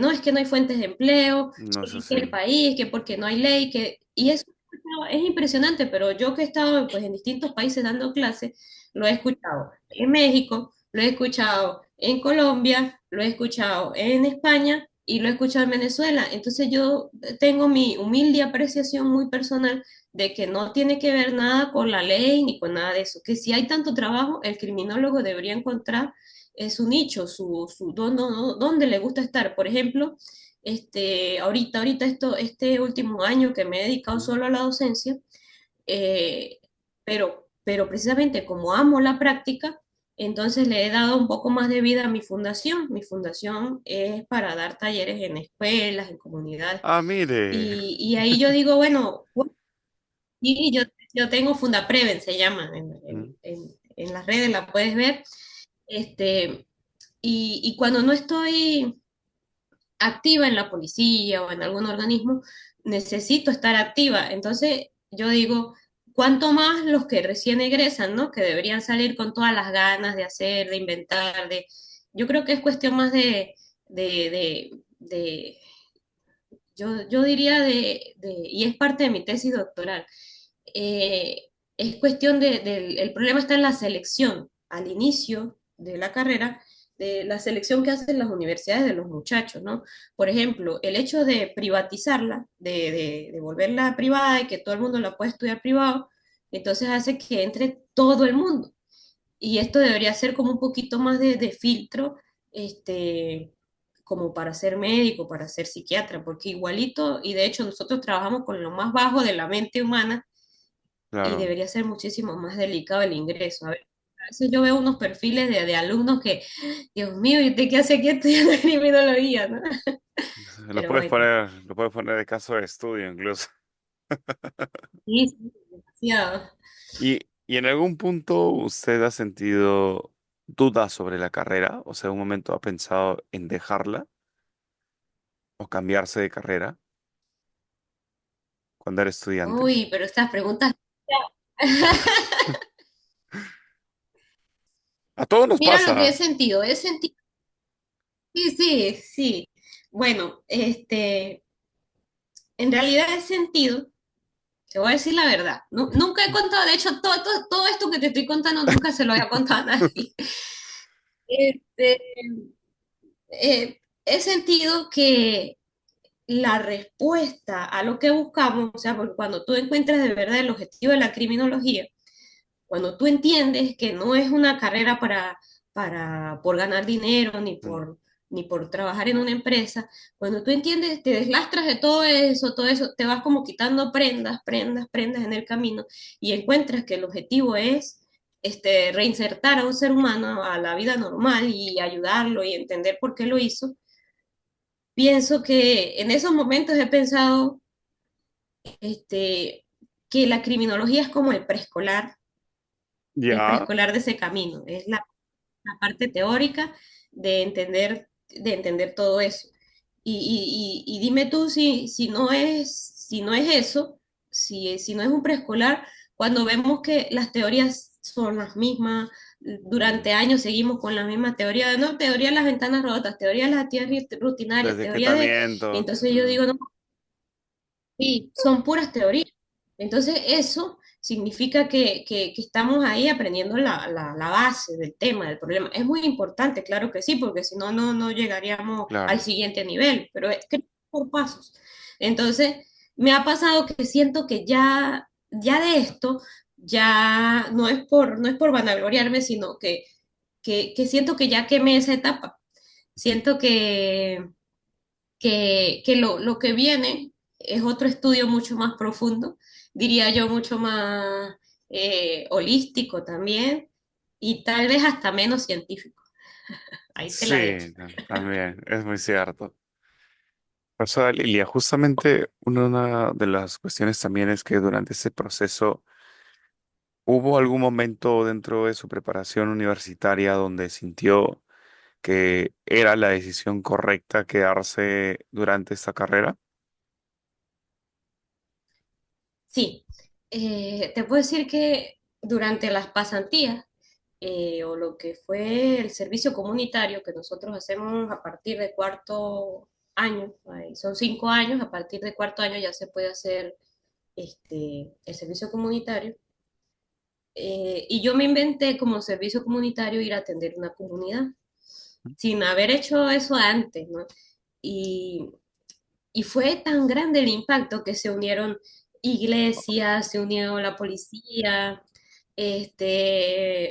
no, es que no hay fuentes de empleo, no es que así. el país, que porque no hay ley, y eso es impresionante, pero yo que he estado pues, en distintos países dando clases, lo he escuchado en México, lo he escuchado en Colombia, lo he escuchado en España y lo he escuchado en Venezuela. Entonces yo tengo mi humilde apreciación muy personal de que no tiene que ver nada con la ley ni con nada de eso, que si hay tanto trabajo, el criminólogo debería encontrar su nicho, donde le gusta estar. Por ejemplo, ahorita este último año que me he dedicado Ujú. solo a la docencia, eh, pero precisamente como amo la práctica, entonces le he dado un poco más de vida a mi fundación. Mi fundación es para dar talleres en escuelas, en comunidades. Ah, mire. Y ahí yo digo, bueno, sí, yo tengo Fundapreven, se llama, Ujú. en las redes la puedes ver. Este, y cuando no estoy activa en la policía o en algún organismo, necesito estar activa. Entonces, yo digo, ¿cuánto más los que recién egresan, ¿no? Que deberían salir con todas las ganas de hacer, de inventar, de... Yo creo que es cuestión más de yo diría y es parte de mi tesis doctoral, es cuestión el problema está en la selección, al inicio de la carrera, de la selección que hacen las universidades de los muchachos, ¿no? Por ejemplo, el hecho de privatizarla, de volverla privada y que todo el mundo la pueda estudiar privado, entonces hace que entre todo el mundo. Y esto debería ser como un poquito más de filtro, este, como para ser médico, para ser psiquiatra, porque igualito, y de hecho nosotros trabajamos con lo más bajo de la mente humana y Claro. debería ser muchísimo más delicado el ingreso. A veces yo veo unos perfiles de alumnos que, Dios mío, ¿y usted qué hace aquí estudiando criminología, ¿no? Pero bueno, Lo puedes poner de caso de estudio incluso. sí, sí, demasiado. Y en algún punto usted ha sentido dudas sobre la carrera, o sea, un momento ha pensado en dejarla o cambiarse de carrera cuando era estudiante. Uy, pero estas preguntas... A todos nos Mira lo que pasa. he sentido, sí, sí, sí. Bueno, en realidad he sentido Te voy a decir la verdad. Nunca he contado, de hecho, todo esto que te estoy contando nunca se lo había contado a nadie. Este, he sentido que la respuesta a lo que buscamos, o sea, porque cuando tú encuentras de verdad el objetivo de la criminología, cuando tú entiendes que no es una carrera por ganar dinero ni por trabajar en una empresa, cuando tú entiendes, te deslastras de todo eso, te vas como quitando prendas en el camino y encuentras que el objetivo es reinsertar a un ser humano a la vida normal y ayudarlo y entender por qué lo hizo. Pienso que en esos momentos he pensado que la criminología es como el Ya, preescolar de ese camino, es la parte teórica de entender todo eso. Y dime tú si no es eso, si no es un preescolar, cuando vemos que las teorías son las mismas, durante años seguimos con la misma teoría, no, teoría de las ventanas rotas, teoría de las actividades rutinarias, desde teoría de... etiquetamiento. Entonces yo digo, no, sí, son puras teorías. Entonces, eso significa que estamos ahí aprendiendo la base del tema, del problema. Es muy importante, claro que sí, porque si no, no llegaríamos al Claro. siguiente nivel, pero es que por pasos. Entonces, me ha pasado que siento que ya de esto, ya no es por vanagloriarme, sino que siento que ya quemé esa etapa. Siento que lo que viene es otro estudio mucho más profundo, diría yo mucho más holístico también y tal vez hasta menos científico. Ahí te la dejo. Sí, también, es muy cierto. O sea, Lilia, justamente una de las cuestiones también es que durante ese proceso hubo algún momento dentro de su preparación universitaria donde sintió que era la decisión correcta quedarse durante esta carrera. Sí, te puedo decir que durante las pasantías o lo que fue el servicio comunitario que nosotros hacemos a partir de cuarto año, son 5 años, a partir de cuarto año ya se puede hacer el servicio comunitario. Y yo me inventé como servicio comunitario ir a atender una comunidad, sin haber hecho eso antes, ¿no? Y, y fue tan grande el impacto que se unieron iglesias, se unió la policía,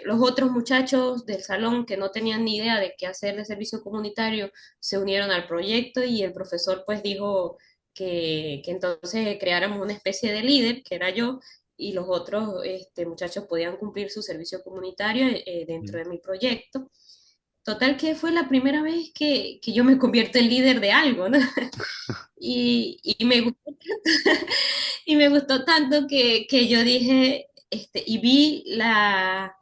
los otros muchachos del salón que no tenían ni idea de qué hacer de servicio comunitario se unieron al proyecto y el profesor pues dijo que entonces creáramos una especie de líder, que era yo, y los otros muchachos podían cumplir su servicio comunitario dentro de mi proyecto. Total que fue la primera vez que yo me convierto en líder de algo, ¿no? Y me gustó y me gustó tanto que yo dije, y vi la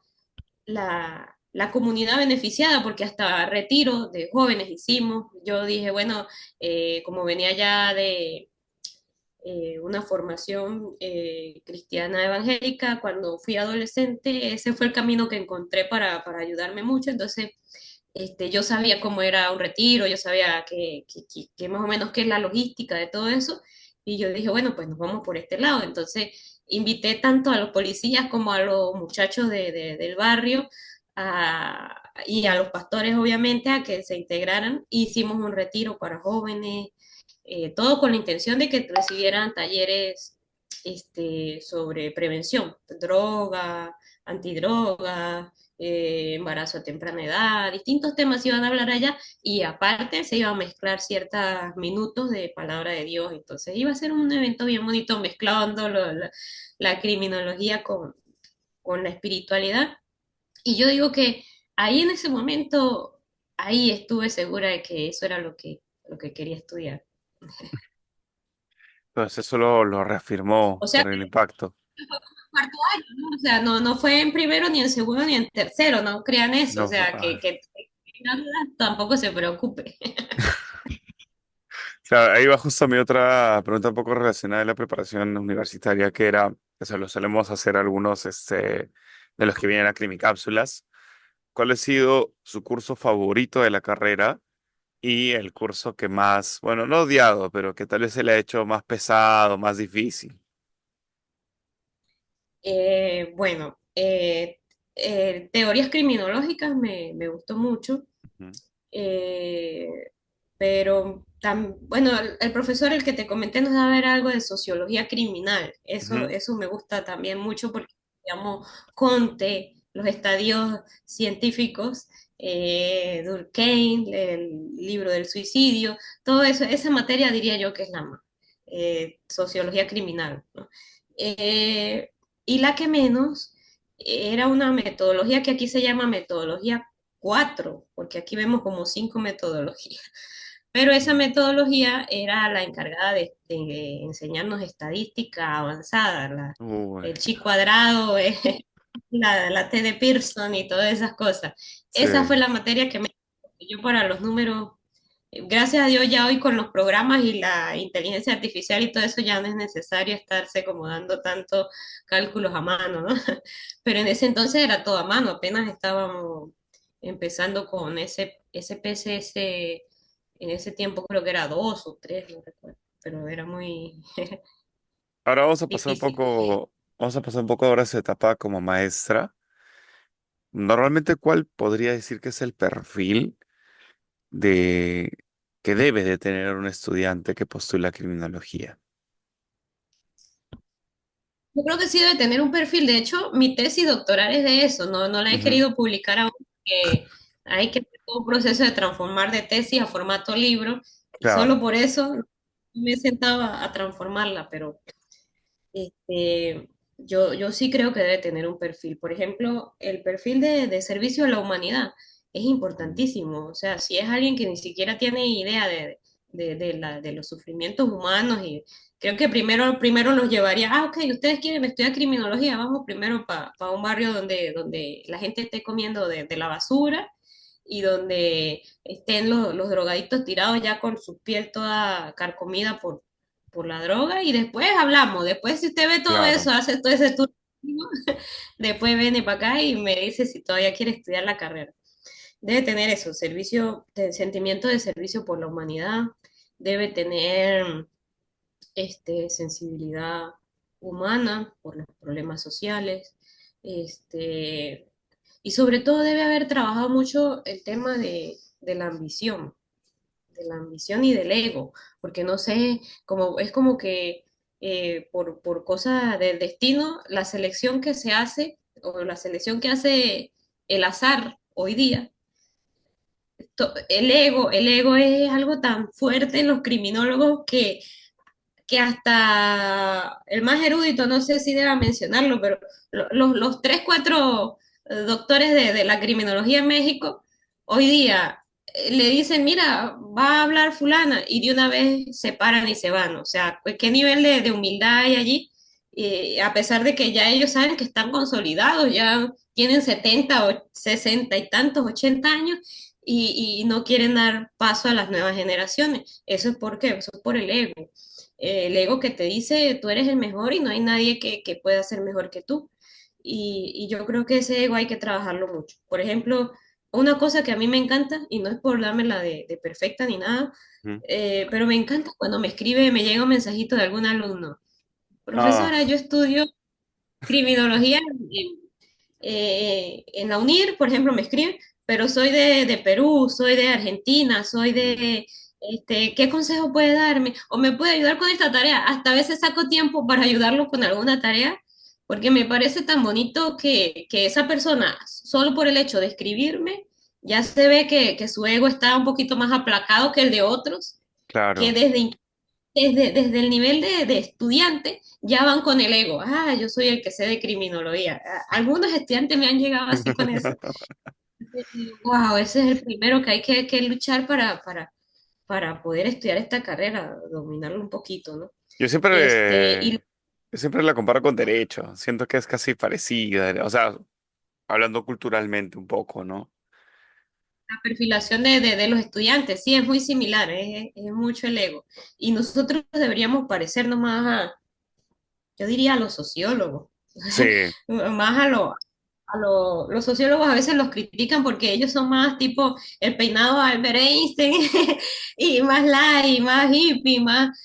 comunidad beneficiada, porque hasta retiro de jóvenes hicimos. Yo dije, bueno, como venía ya de una formación cristiana evangélica, cuando fui adolescente, ese fue el camino que encontré para ayudarme mucho. Entonces, yo sabía cómo era un retiro, yo sabía que más o menos qué es la logística de todo eso, y yo dije, bueno, pues nos vamos por este lado. Entonces, invité tanto a los policías como a los muchachos del barrio y a los pastores, obviamente, a que se integraran. Hicimos un retiro para jóvenes, todo con la intención de que recibieran talleres sobre prevención, droga, antidroga, embarazo a temprana edad, distintos temas se iban a hablar allá y aparte se iba a mezclar ciertos minutos de palabra de Dios, entonces iba a ser un evento bien bonito mezclando la criminología con la espiritualidad y yo digo que ahí en ese momento, ahí estuve segura de que eso era lo que quería estudiar. Entonces eso lo reafirmó O sea, por el impacto. cuarto año, ¿no? O sea, no fue en primero, ni en segundo, ni en tercero, no crean eso, o No, sea, que tenga dudas, tampoco se preocupe. claro, ahí va justo mi otra pregunta un poco relacionada a la preparación universitaria, que era, o sea, lo solemos hacer algunos de los que vienen a Crimicápsulas. ¿Cuál ha sido su curso favorito de la carrera y el curso que más, bueno, no odiado, pero que tal vez se le ha hecho más pesado, más difícil? Bueno, teorías criminológicas me gustó mucho. Ujú, Eh, pero bueno, el profesor, el que te comenté, nos da a ver algo de sociología criminal. ujú, Eso me gusta también mucho porque, digamos, Conte, los estadios científicos, Durkheim, el libro del suicidio, todo eso, esa materia diría yo que es la más, sociología criminal, ¿no? Eh, y la que menos era una metodología que aquí se llama metodología 4 porque aquí vemos como 5 metodologías, pero esa ujú. metodología era la encargada de enseñarnos estadística avanzada, Uy, el chi cuadrado, la T de Pearson y todas esas cosas. sí. Esa fue la materia que yo para los números, gracias a Dios ya hoy con los programas y la inteligencia artificial y todo eso ya no es necesario estarse como dando tantos cálculos a mano, ¿no? Pero en ese entonces era todo a mano, apenas estábamos empezando con ese PCS, en ese tiempo creo que era 2 o 3, no recuerdo, pero era muy Ahora vamos a pasar un difícil. poco, vamos a pasar un poco ahora a su etapa como maestra. Normalmente, ¿cuál podría decir que es el perfil de que debe de tener un estudiante que postula criminología? Yo creo que sí debe tener un perfil. De hecho, mi tesis doctoral es de eso. No la he Ujú, querido publicar aún porque hay que hacer todo un proceso de transformar de tesis a formato libro y solo claro. por eso me he sentado a transformarla, pero yo sí creo que debe tener un perfil. Por ejemplo, el perfil de servicio a la humanidad es Mm, importantísimo. O sea, si es alguien que ni siquiera tiene idea de los sufrimientos humanos y creo que primero los llevaría, ok, ustedes quieren estudiar criminología, vamos primero para un barrio donde la gente esté comiendo de la basura y donde estén los drogadictos tirados ya con su piel toda carcomida por la droga y después hablamos. Después, si usted ve todo claro. eso, hace todo ese tour, después viene para acá y me dice si todavía quiere estudiar la carrera. Debe tener eso, sentimiento de servicio por la humanidad, debe tener sensibilidad humana por los problemas sociales, este, y sobre todo debe haber trabajado mucho el tema de la ambición y del ego, porque no sé, como, es como que por cosa del destino, la selección que se hace, o la selección que hace el azar hoy día, el ego es algo tan fuerte en los criminólogos que hasta el más erudito, no sé si deba mencionarlo, pero los tres, cuatro doctores de la criminología en México, hoy día le dicen, mira, va a hablar fulana, y de una vez se paran y se van. O sea, pues, ¿qué nivel de humildad hay allí? A pesar de que ya ellos saben que están consolidados, ya tienen 70 o 60 y tantos, 80 años, y no quieren dar paso a las nuevas generaciones. ¿Eso es por qué? Eso es por el ego que te dice tú eres el mejor y no hay nadie que pueda ser mejor que tú. Y yo creo que ese ego hay que trabajarlo mucho. Por ejemplo, una cosa que a mí me encanta, y no es por dármela de perfecta ni nada, Ujú. pero me encanta cuando me escribe, me llega un mensajito de algún alumno. Ah, Profesora, yo estudio criminología en la UNIR, por ejemplo, me escriben, pero soy de Perú, soy de Argentina, soy mm, ¿qué consejo puede darme? ¿O me puede ayudar con esta tarea? Hasta a veces saco tiempo para ayudarlo con alguna tarea, porque me parece tan bonito que esa persona, solo por el hecho de escribirme, ya se ve que su ego está un poquito más aplacado que el de otros, que claro. desde el nivel de estudiante ya van con el ego. Ah, yo soy el que sé de criminología. Algunos estudiantes me han llegado así con eso. Wow, ese es el primero que hay que luchar para poder estudiar esta carrera, dominarlo un poquito, ¿no? Yo Y siempre, yo siempre la comparo con derecho. Siento que es casi parecida. O sea, hablando culturalmente un poco, ¿no? la perfilación de los estudiantes, sí, es muy similar, es mucho el ego. Y nosotros deberíamos parecernos más yo diría a los sociólogos, Sí, más los sociólogos a veces los critican porque ellos son más tipo el peinado de Albert Einstein y más light, más hippie, más,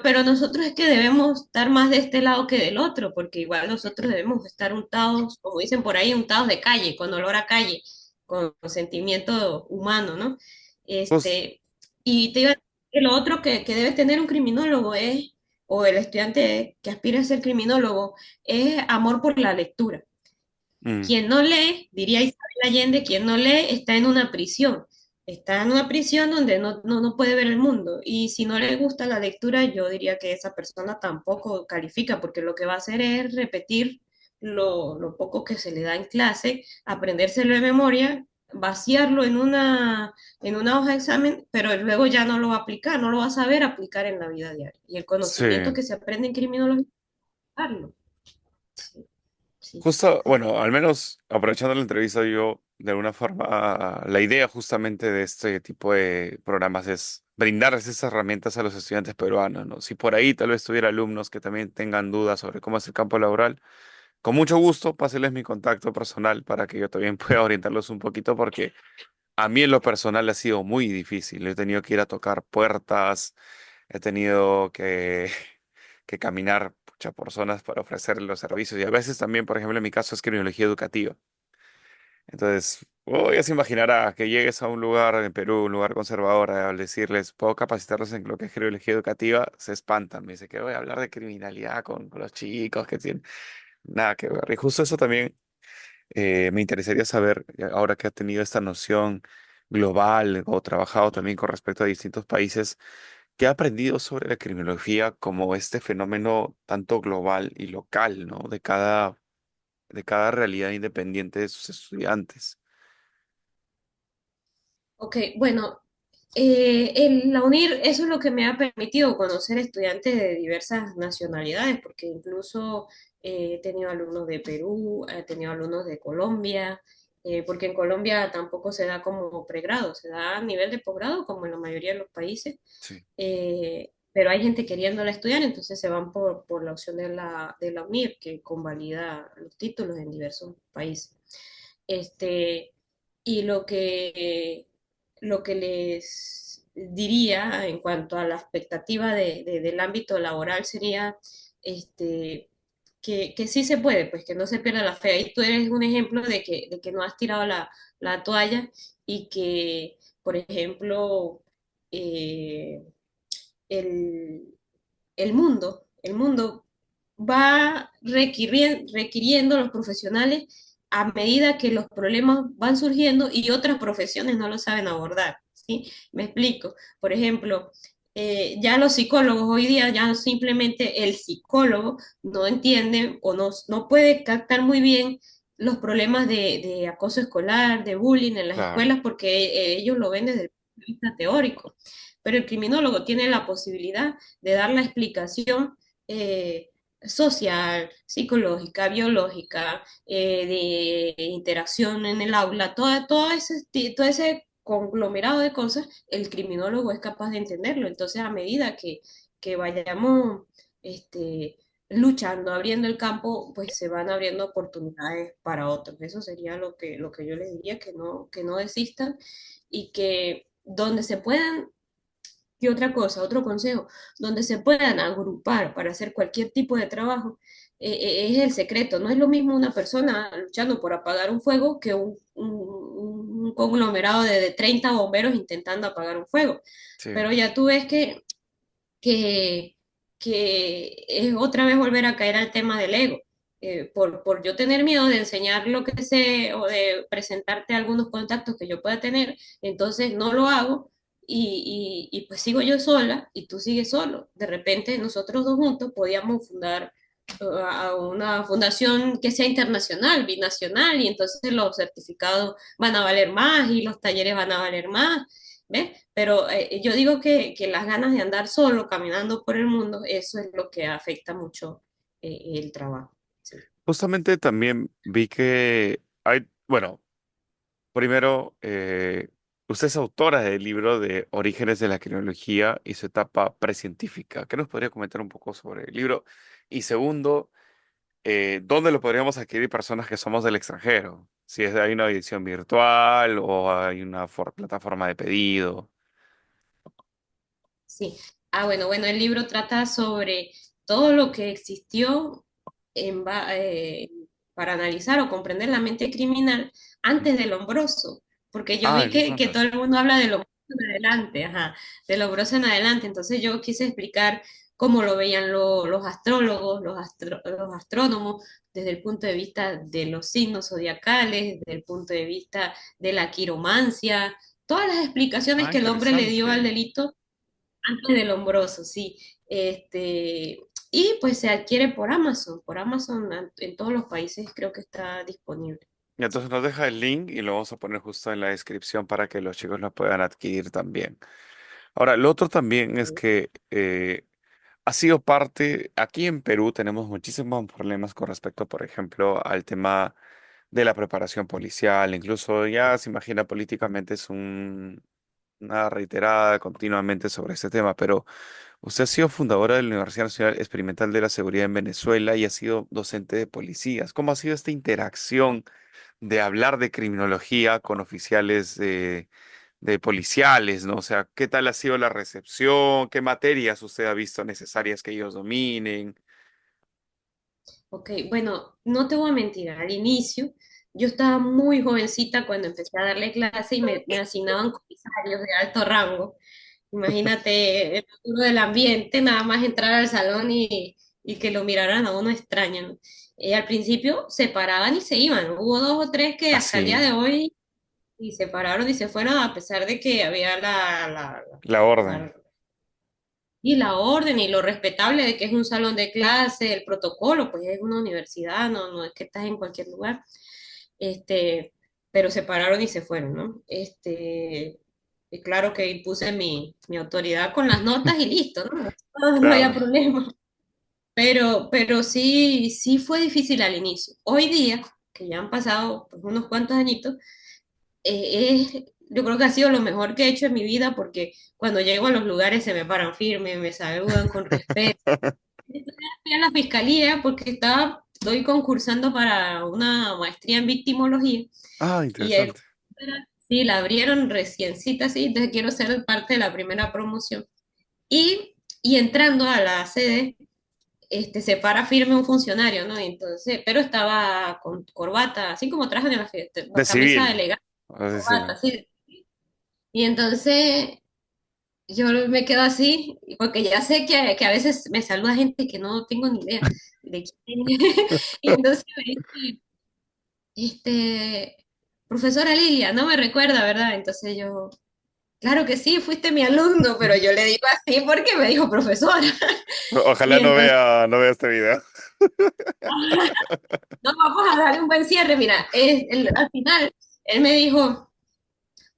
pero nosotros es que debemos estar más de este lado que del otro, porque igual nosotros debemos estar untados, como dicen por ahí, untados de calle, con olor a calle, con sentimiento humano, ¿no? Pues, Este, y te iba a decir que lo otro que debe tener un criminólogo es, o el estudiante que aspira a ser criminólogo, es amor por la lectura. mm, Quien no lee, diría Isabel Allende, quien no lee está en una prisión donde no puede ver el mundo. Y si no le gusta la lectura, yo diría que esa persona tampoco califica, porque lo que va a hacer es repetir lo poco que se le da en clase, aprendérselo de memoria, vaciarlo en una hoja de examen, pero luego ya no lo va a aplicar, no lo va a saber aplicar en la vida diaria. Y el sí. conocimiento que se aprende en criminología, aplicarlo. Sí, sí. Justo, bueno, al menos aprovechando la entrevista, yo de alguna forma, la idea justamente de este tipo de programas es brindarles esas herramientas a los estudiantes peruanos, ¿no? Si por ahí tal vez tuviera alumnos que también tengan dudas sobre cómo es el campo laboral, con mucho gusto, pásenles mi contacto personal para que yo también pueda orientarlos un poquito, porque a mí en lo personal ha sido muy difícil. He tenido que ir a tocar puertas, he tenido que caminar pucha, por zonas para ofrecer los servicios. Y a veces también, por ejemplo, en mi caso es criminología educativa. Entonces, ya se imaginará que llegues a un lugar en Perú, un lugar conservador, al decirles, puedo capacitarlos en lo que es criminología educativa, se espantan. Me dice que voy a hablar de criminalidad con los chicos que tienen nada que ver. Y justo eso también me interesaría saber, ahora que ha tenido esta noción global o trabajado también con respecto a distintos países, ¿qué ha aprendido sobre la criminología como este fenómeno tanto global y local, ¿no? De cada realidad independiente de sus estudiantes? Ok, bueno, la UNIR, eso es lo que me ha permitido conocer estudiantes de diversas nacionalidades, porque incluso he tenido alumnos de Perú, he tenido alumnos de Colombia, porque en Colombia tampoco se da como pregrado, se da a nivel de posgrado, como en la mayoría de los países, Sí, pero hay gente queriéndola estudiar, entonces se van por la opción de la UNIR, que convalida los títulos en diversos países. Este, y lo que les diría en cuanto a la expectativa del ámbito laboral sería que sí se puede, pues que no se pierda la fe. Ahí tú eres un ejemplo de que no has tirado la toalla y que, por ejemplo, eh, el, el mundo va requiriendo los profesionales a medida que los problemas van surgiendo y otras profesiones no lo saben abordar, ¿sí? Me explico. Por ejemplo, ya los psicólogos hoy día, ya no simplemente el psicólogo no entiende o no puede captar muy bien los problemas de acoso escolar, de bullying en las claro, escuelas, porque ellos lo ven desde el punto de vista teórico. Pero el criminólogo tiene la posibilidad de dar la explicación eh, social, psicológica, biológica, de interacción en el aula, todo ese conglomerado de cosas, el criminólogo es capaz de entenderlo. Entonces, a medida que vayamos luchando, abriendo el campo, pues se van abriendo oportunidades para otros. Eso sería lo que yo les diría, que no desistan y que donde se puedan y otra cosa, otro consejo, donde se puedan agrupar para hacer cualquier tipo de trabajo, es el secreto. No es lo mismo una persona luchando por apagar un fuego que un conglomerado de 30 bomberos intentando apagar un fuego. sí. Pero ya tú ves que, que es otra vez volver a caer al tema del ego. Por yo tener miedo de enseñar lo que sé o de presentarte algunos contactos que yo pueda tener, entonces no lo hago y pues sigo yo sola y tú sigues solo. De repente nosotros dos juntos podíamos fundar a una fundación que sea internacional, binacional, y entonces los certificados van a valer más y los talleres van a valer más. ¿Ves? Pero yo digo que las ganas de andar solo, caminando por el mundo, eso es lo que afecta mucho el trabajo. Sí. Justamente también vi que hay, bueno, primero, usted es autora del libro de Orígenes de la Criminología y su etapa precientífica. ¿Qué nos podría comentar un poco sobre el libro? Y segundo, ¿dónde lo podríamos adquirir personas que somos del extranjero? Si es, hay una edición virtual o hay una plataforma de pedido. Sí. bueno, el libro trata sobre todo lo que existió para analizar o comprender la mente criminal antes de Lombroso, porque yo Ah, vi que interesante. todo el mundo habla de Lombroso en adelante, ajá, de Lombroso en adelante, entonces yo quise explicar cómo lo veían los astrólogos, los astrónomos, desde el punto de vista de los signos zodiacales, desde el punto de vista de la quiromancia, todas las explicaciones Ah, que el hombre le dio al interesante. delito antes del Lombroso, sí. Y pues se adquiere por Amazon en todos los países creo que está disponible. Y entonces nos deja el link y lo vamos a poner justo en la descripción para que los chicos lo puedan adquirir también. Ahora, lo otro también es que ha sido parte, aquí en Perú tenemos muchísimos problemas con respecto, por ejemplo, al tema de la preparación policial, incluso ya se imagina políticamente es una reiterada continuamente sobre este tema, pero usted ha sido fundadora de la Universidad Nacional Experimental de la Seguridad en Venezuela y ha sido docente de policías. ¿Cómo ha sido esta interacción de hablar de criminología con oficiales de policiales, ¿no? O sea, ¿qué tal ha sido la recepción? ¿Qué materias usted ha visto necesarias que ellos dominen? Ok, bueno, no te voy a mentir, al inicio yo estaba muy jovencita cuando empecé a darle clase y me asignaban comisarios de alto rango. Imagínate el futuro del ambiente, nada más entrar al salón y que lo miraran a uno extraño, ¿no? Al principio se paraban y se iban. Hubo dos o tres que hasta el día Así, de hoy y se pararon y se fueron a pesar de que había la orden. la- y la orden y lo respetable de que es un salón de clase, el protocolo, pues es una universidad, no es que estás en cualquier lugar. Este, pero se pararon y se fueron, ¿no? Y claro que puse mi autoridad con las notas y listo, ¿no? No había Claro. problema. Pero sí, sí fue difícil al inicio. Hoy día, que ya han pasado pues, unos cuantos añitos, yo creo que ha sido lo mejor que he hecho en mi vida porque cuando llego a los lugares se me paran firmes, me saludan con respeto. Fui a la fiscalía porque estoy concursando para una maestría en victimología Ah, y interesante. sí, la abrieron reciencita, sí, entonces quiero ser parte de la primera promoción. Y entrando a la sede, se para firme un funcionario, ¿no? Y entonces, pero estaba con corbata, así como traje de la De camisa civil, elegante, por así corbata, decirlo. así. Y entonces yo me quedo así, porque ya sé que a veces me saluda gente que no tengo ni idea de quién es. Y entonces me dice, profesora Lilia, no me recuerda, ¿verdad? Entonces yo, claro que sí, fuiste mi alumno, pero yo le digo así porque me dijo profesora. Y Ojalá entonces, no vea este video. no, vamos a darle un buen cierre. Mira, al final, él me dijo,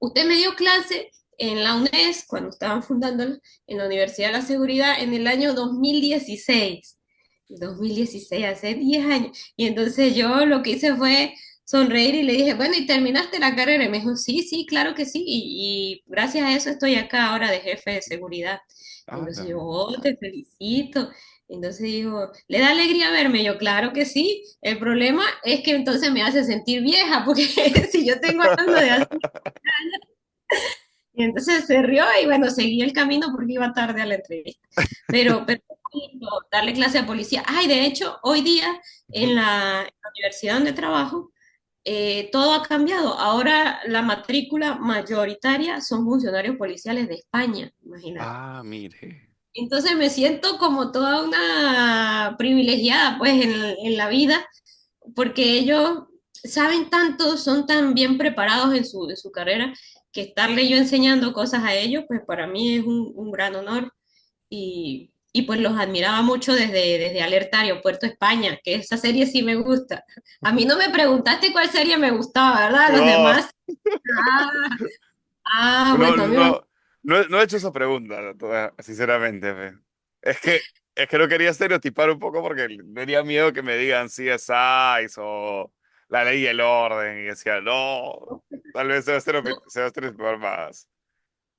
usted me dio clase en la UNES, cuando estaban fundándola, en la Universidad de la Seguridad, en el año 2016. 2016, hace 10 años. Y entonces yo lo que hice fue sonreír y le dije, bueno, ¿y terminaste la carrera? Y me dijo, sí, sí, claro que sí. Y gracias a eso estoy acá ahora de jefe de seguridad. Y Ah, entonces yo, no. oh, te felicito. Entonces dijo, ¿le da alegría verme? Yo, claro que sí. El problema es que entonces me hace sentir vieja, porque si yo tengo algo de hace. Y entonces se rió y bueno, seguí el camino porque iba tarde a la entrevista. Pero fue lindo darle clase a policía. Ay, de hecho, hoy día Ujú. en la universidad donde trabajo, todo ha cambiado. Ahora la matrícula mayoritaria son funcionarios policiales de España, imagínate. Ah, mire. Entonces me siento como toda una privilegiada pues en la vida porque ellos saben tanto, son tan bien preparados en su carrera, que estarle yo enseñando cosas a ellos, pues para mí es un gran honor y pues los admiraba mucho desde Alertario, Puerto España, que esa serie sí me gusta. A mí no me preguntaste cuál serie me gustaba, ¿verdad? Los No, demás. Ah, no, bueno, a mí me. no he hecho esa pregunta, sinceramente. Fe. Es que, es que no quería estereotipar un poco porque tenía miedo que me digan CSI o la ley y el orden. Y decía, no, tal vez se va a estereotipar más.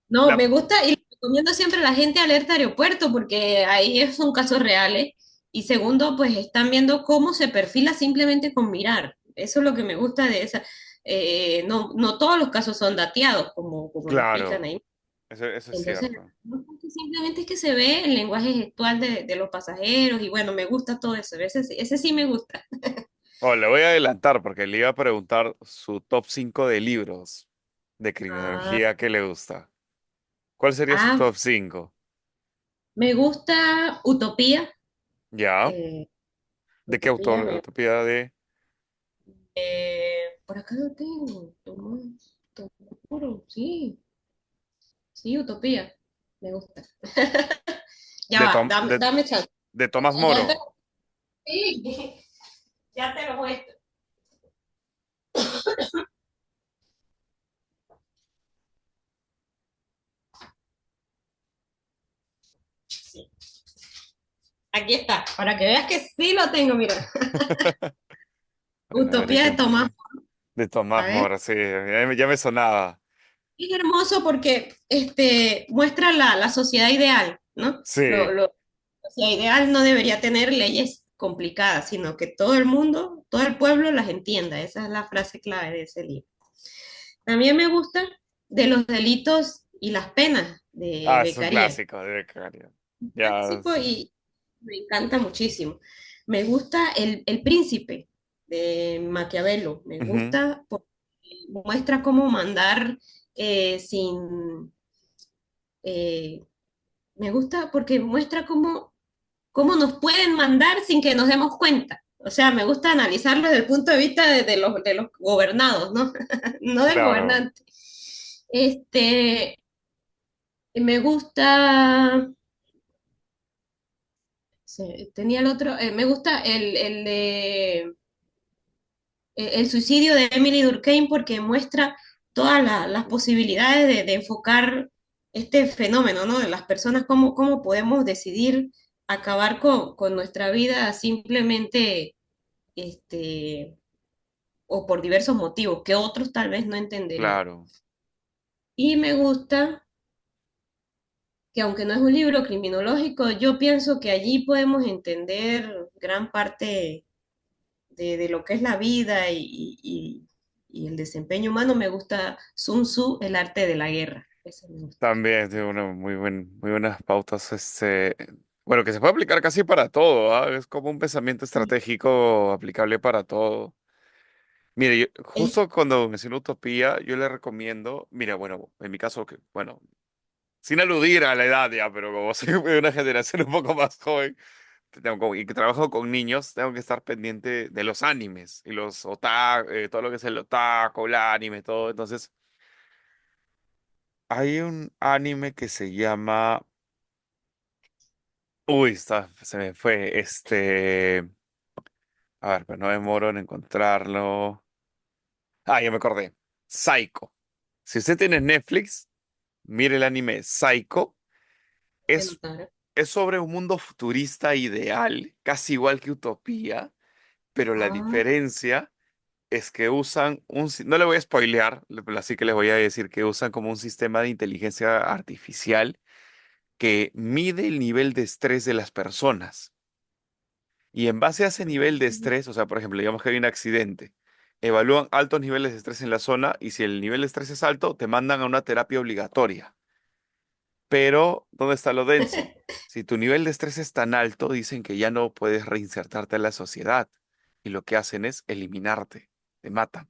No, La, me gusta y le recomiendo siempre a la gente alerta aeropuerto porque ahí son casos reales. Y segundo, pues están viendo cómo se perfila simplemente con mirar. Eso es lo que me gusta de esa. No todos los casos son dateados, como lo explican claro. ahí. eso es Entonces, cierto. no, porque simplemente es que se ve el lenguaje gestual de los pasajeros y bueno, me gusta todo eso. Ese sí me gusta. Oh, le voy a adelantar porque le iba a preguntar su top 5 de libros de Ah, criminología que le gusta. ¿Cuál sería su ah, top 5? me gusta Utopía. ¿Ya? eh, ¿De qué autor? Utopía, Utopía de... por acá lo tengo. Tomás sí, sí, Utopía. Me gusta. Ya De, va, Tom- de, dame chance. de Tomás Ya te, Moro. sí, ya te lo muestro. Sí. Aquí está, para que veas que sí lo tengo, mira. Bueno, a ver, Utopía de Tomás. de A Tomás ver. Moro, sí, ya me sonaba. Es hermoso porque muestra la sociedad ideal, ¿no? Sí, La sociedad ideal no debería tener leyes complicadas, sino que todo el mundo, todo el pueblo las entienda. Esa es la frase clave de ese libro. También me gusta de los delitos y las penas de es un Beccaria. clásico de Becario. Ya, Clásico y me encanta muchísimo. Me gusta el Príncipe de Maquiavelo. Me ujú, gusta porque muestra cómo mandar sin eh, me gusta porque muestra cómo nos pueden mandar sin que nos demos cuenta. O sea, me gusta analizarlo desde el punto de vista de los gobernados, ¿no? No del claro. gobernante. Este, me gusta, tenía el otro, me gusta el de el suicidio de Emily Durkheim porque muestra todas las posibilidades de enfocar este fenómeno, ¿no? De las personas, cómo podemos decidir acabar con nuestra vida simplemente, este, o por diversos motivos que otros tal vez no entenderían. Claro, Y me gusta que aunque no es un libro criminológico, yo pienso que allí podemos entender gran parte de lo que es la vida y el desempeño humano, me gusta Sun Tzu, el arte de la guerra. Ese me gusta. también tiene muy buenas pautas, bueno, que se puede aplicar casi para todo, ¿ah? Es como un pensamiento estratégico aplicable para todo. Mire, Es- justo cuando mencionó Utopía, yo le recomiendo, mira, bueno, en mi caso, que, bueno, sin aludir a la edad ya, pero como soy de una generación un poco más joven, y que trabajo con niños, tengo que estar pendiente de los animes y los otaku, todo lo que es el otaku, el anime, todo. Entonces, hay un anime que se llama, uy, se me fue, a ver, pero no me demoro en encontrarlo. Ah, ya me acordé. Psycho. Si usted tiene Netflix, mire el anime Psycho. voy a Es, anotar. es sobre un mundo futurista ideal, casi igual que Utopía, pero la Ah, diferencia es que usan no le voy a spoilear, así que les voy a decir que usan como un sistema de inteligencia artificial que mide el nivel de estrés de las personas. Y en base a ese nivel de estrés, o sea, por ejemplo, digamos que hay un accidente, evalúan altos niveles de estrés en la zona y si el nivel de estrés es alto, te mandan a una terapia obligatoria. Pero, ¿dónde está lo denso? Si tu nivel de estrés es tan alto, dicen que ya no puedes reinsertarte en la sociedad. Y lo que hacen es eliminarte, te matan.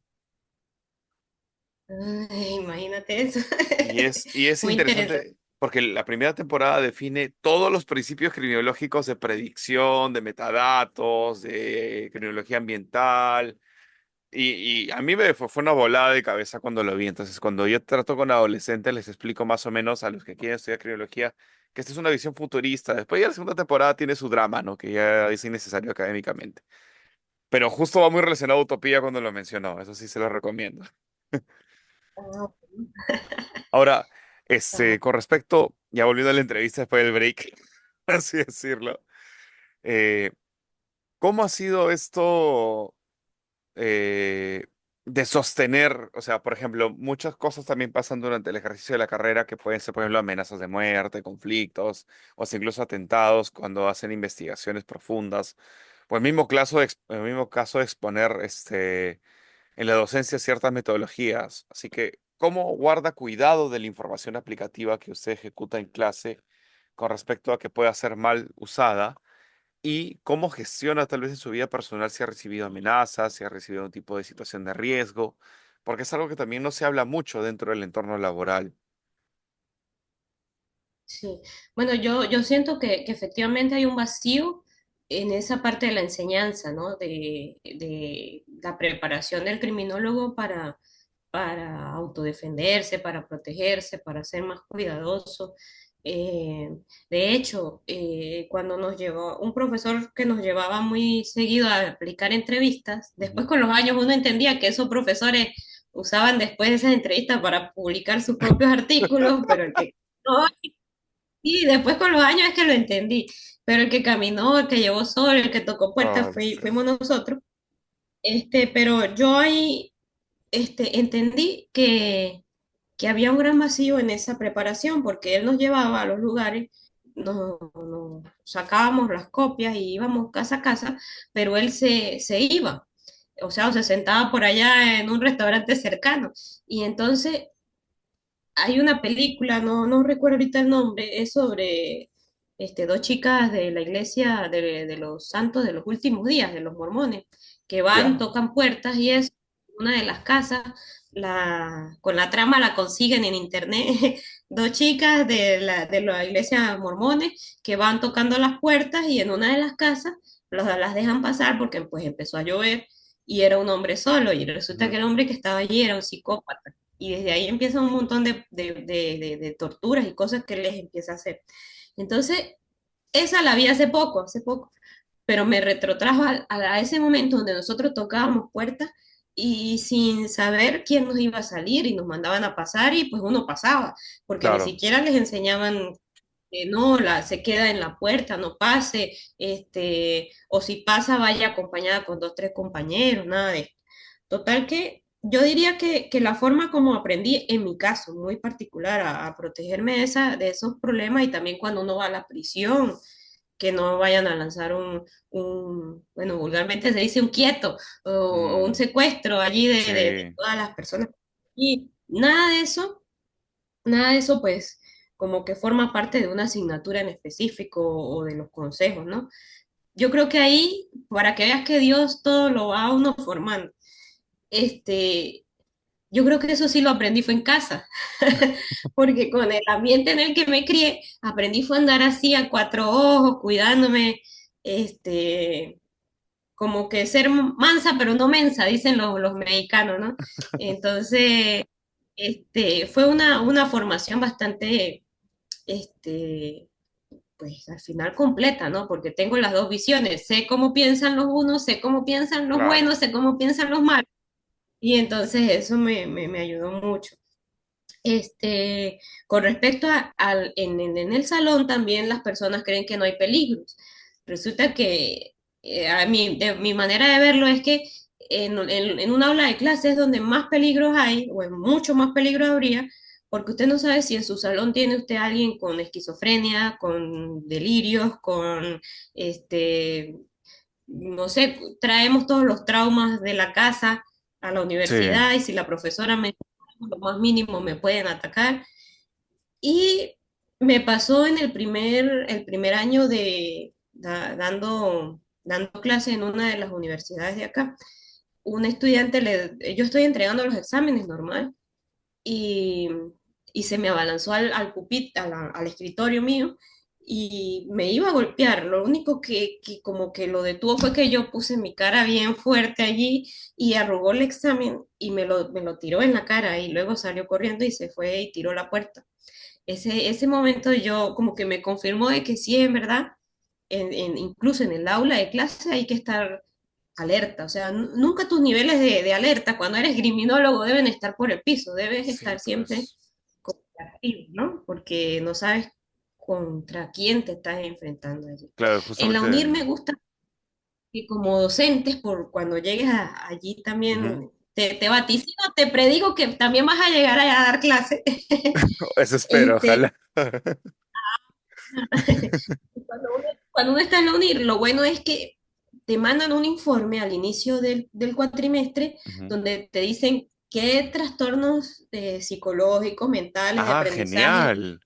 ay, imagínate eso. Y es Muy interesante. interesante porque la primera temporada define todos los principios criminologicos de predicción, de metadatos, de criminología ambiental. Y a mí fue una volada de cabeza cuando lo vi. Entonces, cuando yo trato con adolescentes, les explico más o menos a los que quieren estudiar criminología que esta es una visión futurista. Después ya la segunda temporada tiene su drama, ¿no? Que ya es innecesario académicamente. Pero justo va muy relacionado a Utopía cuando lo mencionó. Eso sí se lo recomiendo. Ah, Ahora, ah, con respecto, ya volviendo a la entrevista después del break, así decirlo, eh, ¿cómo ha sido esto de sostener? O sea, por ejemplo, muchas cosas también pasan durante el ejercicio de la carrera que pueden ser, por ejemplo, amenazas de muerte, conflictos, o hasta incluso atentados cuando hacen investigaciones profundas. O el mismo caso de exponer en la docencia ciertas metodologías. Así que ¿Cómo guarda cuidado de la información aplicativa que usted ejecuta en clase con respecto a que pueda ser mal usada? ¿Y cómo gestiona tal vez en su vida personal si ha recibido amenazas, si ha recibido un tipo de situación de riesgo? Porque es algo que también no se habla mucho dentro del entorno laboral. Sí, bueno, yo siento que efectivamente hay un vacío en esa parte de la enseñanza, ¿no? De la preparación del criminólogo para autodefenderse, para protegerse, para ser más cuidadoso. Eh, de hecho, cuando nos llevó un profesor que nos llevaba muy seguido a aplicar entrevistas, después Ujú. con los años uno entendía que esos profesores usaban después esas entrevistas para publicar sus propios artículos, pero el que... no, y después con los años es que lo entendí, pero el que caminó, el que llevó sol, el que tocó puertas, Ah, sí. fuimos nosotros. Pero yo ahí entendí que había un gran vacío en esa preparación, porque él nos llevaba a los lugares, nos sacábamos las copias y íbamos casa a casa, pero él se iba, o sea, o se sentaba por allá en un restaurante cercano. Y entonces hay una película, no recuerdo ahorita el nombre, es sobre dos chicas de la iglesia de los santos de los últimos días, de los mormones, que van, Ya. tocan puertas y es una de las casas, con la trama la consiguen en internet, dos chicas de la iglesia mormones que van tocando las puertas y en una de las casas las dejan pasar porque pues empezó a llover y era un hombre solo y resulta que Ujú. el hombre que estaba allí era un psicópata. Y desde ahí empieza un montón de torturas y cosas que les empieza a hacer. Entonces, esa la vi hace poco, pero me retrotrajo a ese momento donde nosotros tocábamos puertas y sin saber quién nos iba a salir y nos mandaban a pasar y pues uno pasaba, porque ni Claro, siquiera les enseñaban que no, se queda en la puerta, no pase, o si pasa vaya acompañada con dos, tres compañeros, nada de esto. Total que yo diría que la forma como aprendí, en mi caso muy particular, a protegerme de esos problemas y también cuando uno va a la prisión, que no vayan a lanzar bueno, vulgarmente se dice un quieto o un mm, secuestro allí de sí, todas las personas. Y nada de eso pues como que forma parte de una asignatura en específico o de los consejos, ¿no? Yo creo que ahí, para que veas que Dios todo lo va a uno formando, este, yo creo que eso sí lo aprendí fue en casa, porque con el ambiente en el que me crié, aprendí fue a andar así a cuatro ojos, cuidándome, este, como que ser mansa pero no mensa, dicen los mexicanos, ¿no? Entonces, fue una formación bastante, este, pues al final completa, ¿no? Porque tengo las dos visiones, sé cómo piensan los unos, sé cómo piensan los claro. buenos, sé cómo piensan los malos, y entonces eso me ayudó mucho. Con respecto en el salón también las personas creen que no hay peligros. Resulta que de mi manera de verlo es que en un aula de clase es donde más peligros hay, o en mucho más peligro habría, porque usted no sabe si en su salón tiene usted a alguien con esquizofrenia, con delirios, con este, no sé, traemos todos los traumas de la casa a la Sí, universidad y si la profesora me lo más mínimo me pueden atacar. Y me pasó en el primer año dando clase en una de las universidades de acá. Un estudiante, yo estoy entregando los exámenes normal y, y se me abalanzó al pupitre, al escritorio mío y me iba a golpear. Lo único que como que lo detuvo fue que yo puse mi cara bien fuerte allí y arrugó el examen y me lo tiró en la cara y luego salió corriendo y se fue y tiró la puerta. Ese momento yo como que me confirmó de que sí, en verdad, incluso en el aula de clase hay que estar alerta, o sea, nunca tus niveles de alerta cuando eres criminólogo deben estar por el piso, debes sí, estar siempre pues. activo, ¿no? Porque no sabes contra quién te estás enfrentando allí. Claro, En la justamente. UNIR me gusta que como docentes, por cuando llegues allí Ujú. también te vaticino, te predigo que también vas a llegar a dar clase. Eso espero, Este, ojalá. cuando uno está en la UNIR, lo bueno es que te mandan un informe al inicio del cuatrimestre Ujú. donde te dicen ¿Qué trastornos psicológicos, mentales, de Ah, aprendizaje? genial.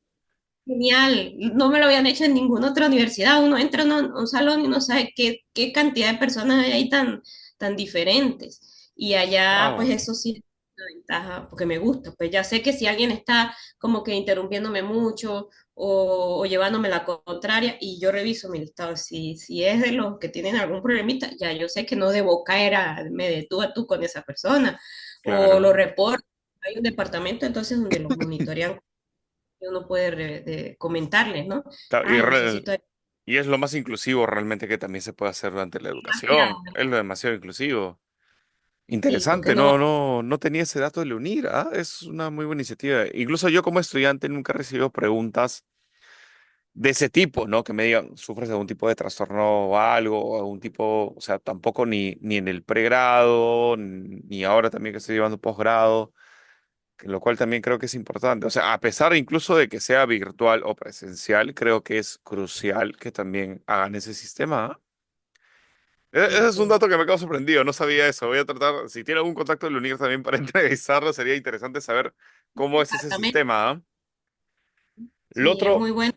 Genial, no me lo habían hecho en ninguna otra universidad. Uno entra a un salón y no sabe qué cantidad de personas hay ahí tan diferentes. Y allá, pues Wow, eso sí es una ventaja, porque me gusta. Pues ya sé que si alguien está como que interrumpiéndome mucho o llevándome la contraria, y yo reviso mi listado, si es de los que tienen algún problemita, ya yo sé que no debo caer me de tú a tú con esa persona. O lo claro. reporto. Hay un departamento entonces donde los monitorean y uno puede comentarles, ¿no? Claro, Ay, necesito y es lo más inclusivo realmente que también se puede hacer durante la demasiado, educación. Es lo demasiado inclusivo. sí, porque Interesante, no, no tenía ese dato de Leonir, ¿ah? Es una muy buena iniciativa. Incluso yo como estudiante nunca he recibido preguntas de ese tipo, ¿no? Que me digan, ¿sufres de algún tipo de trastorno o algo? O algún tipo, o sea, tampoco ni en el pregrado, ni ahora también que estoy llevando posgrado, lo cual también creo que es importante. O sea, a pesar incluso de que sea virtual o presencial, creo que es crucial que también hagan ese sistema. ¿Ah? sí, Ese es un sí, dato que me quedó sorprendido, no sabía eso. Voy a tratar, si tiene algún contacto de UNIR también para entrevistarlo, sería interesante saber cómo es ese exactamente, sistema. ¿Ah? Lo sí, es otro, muy bueno,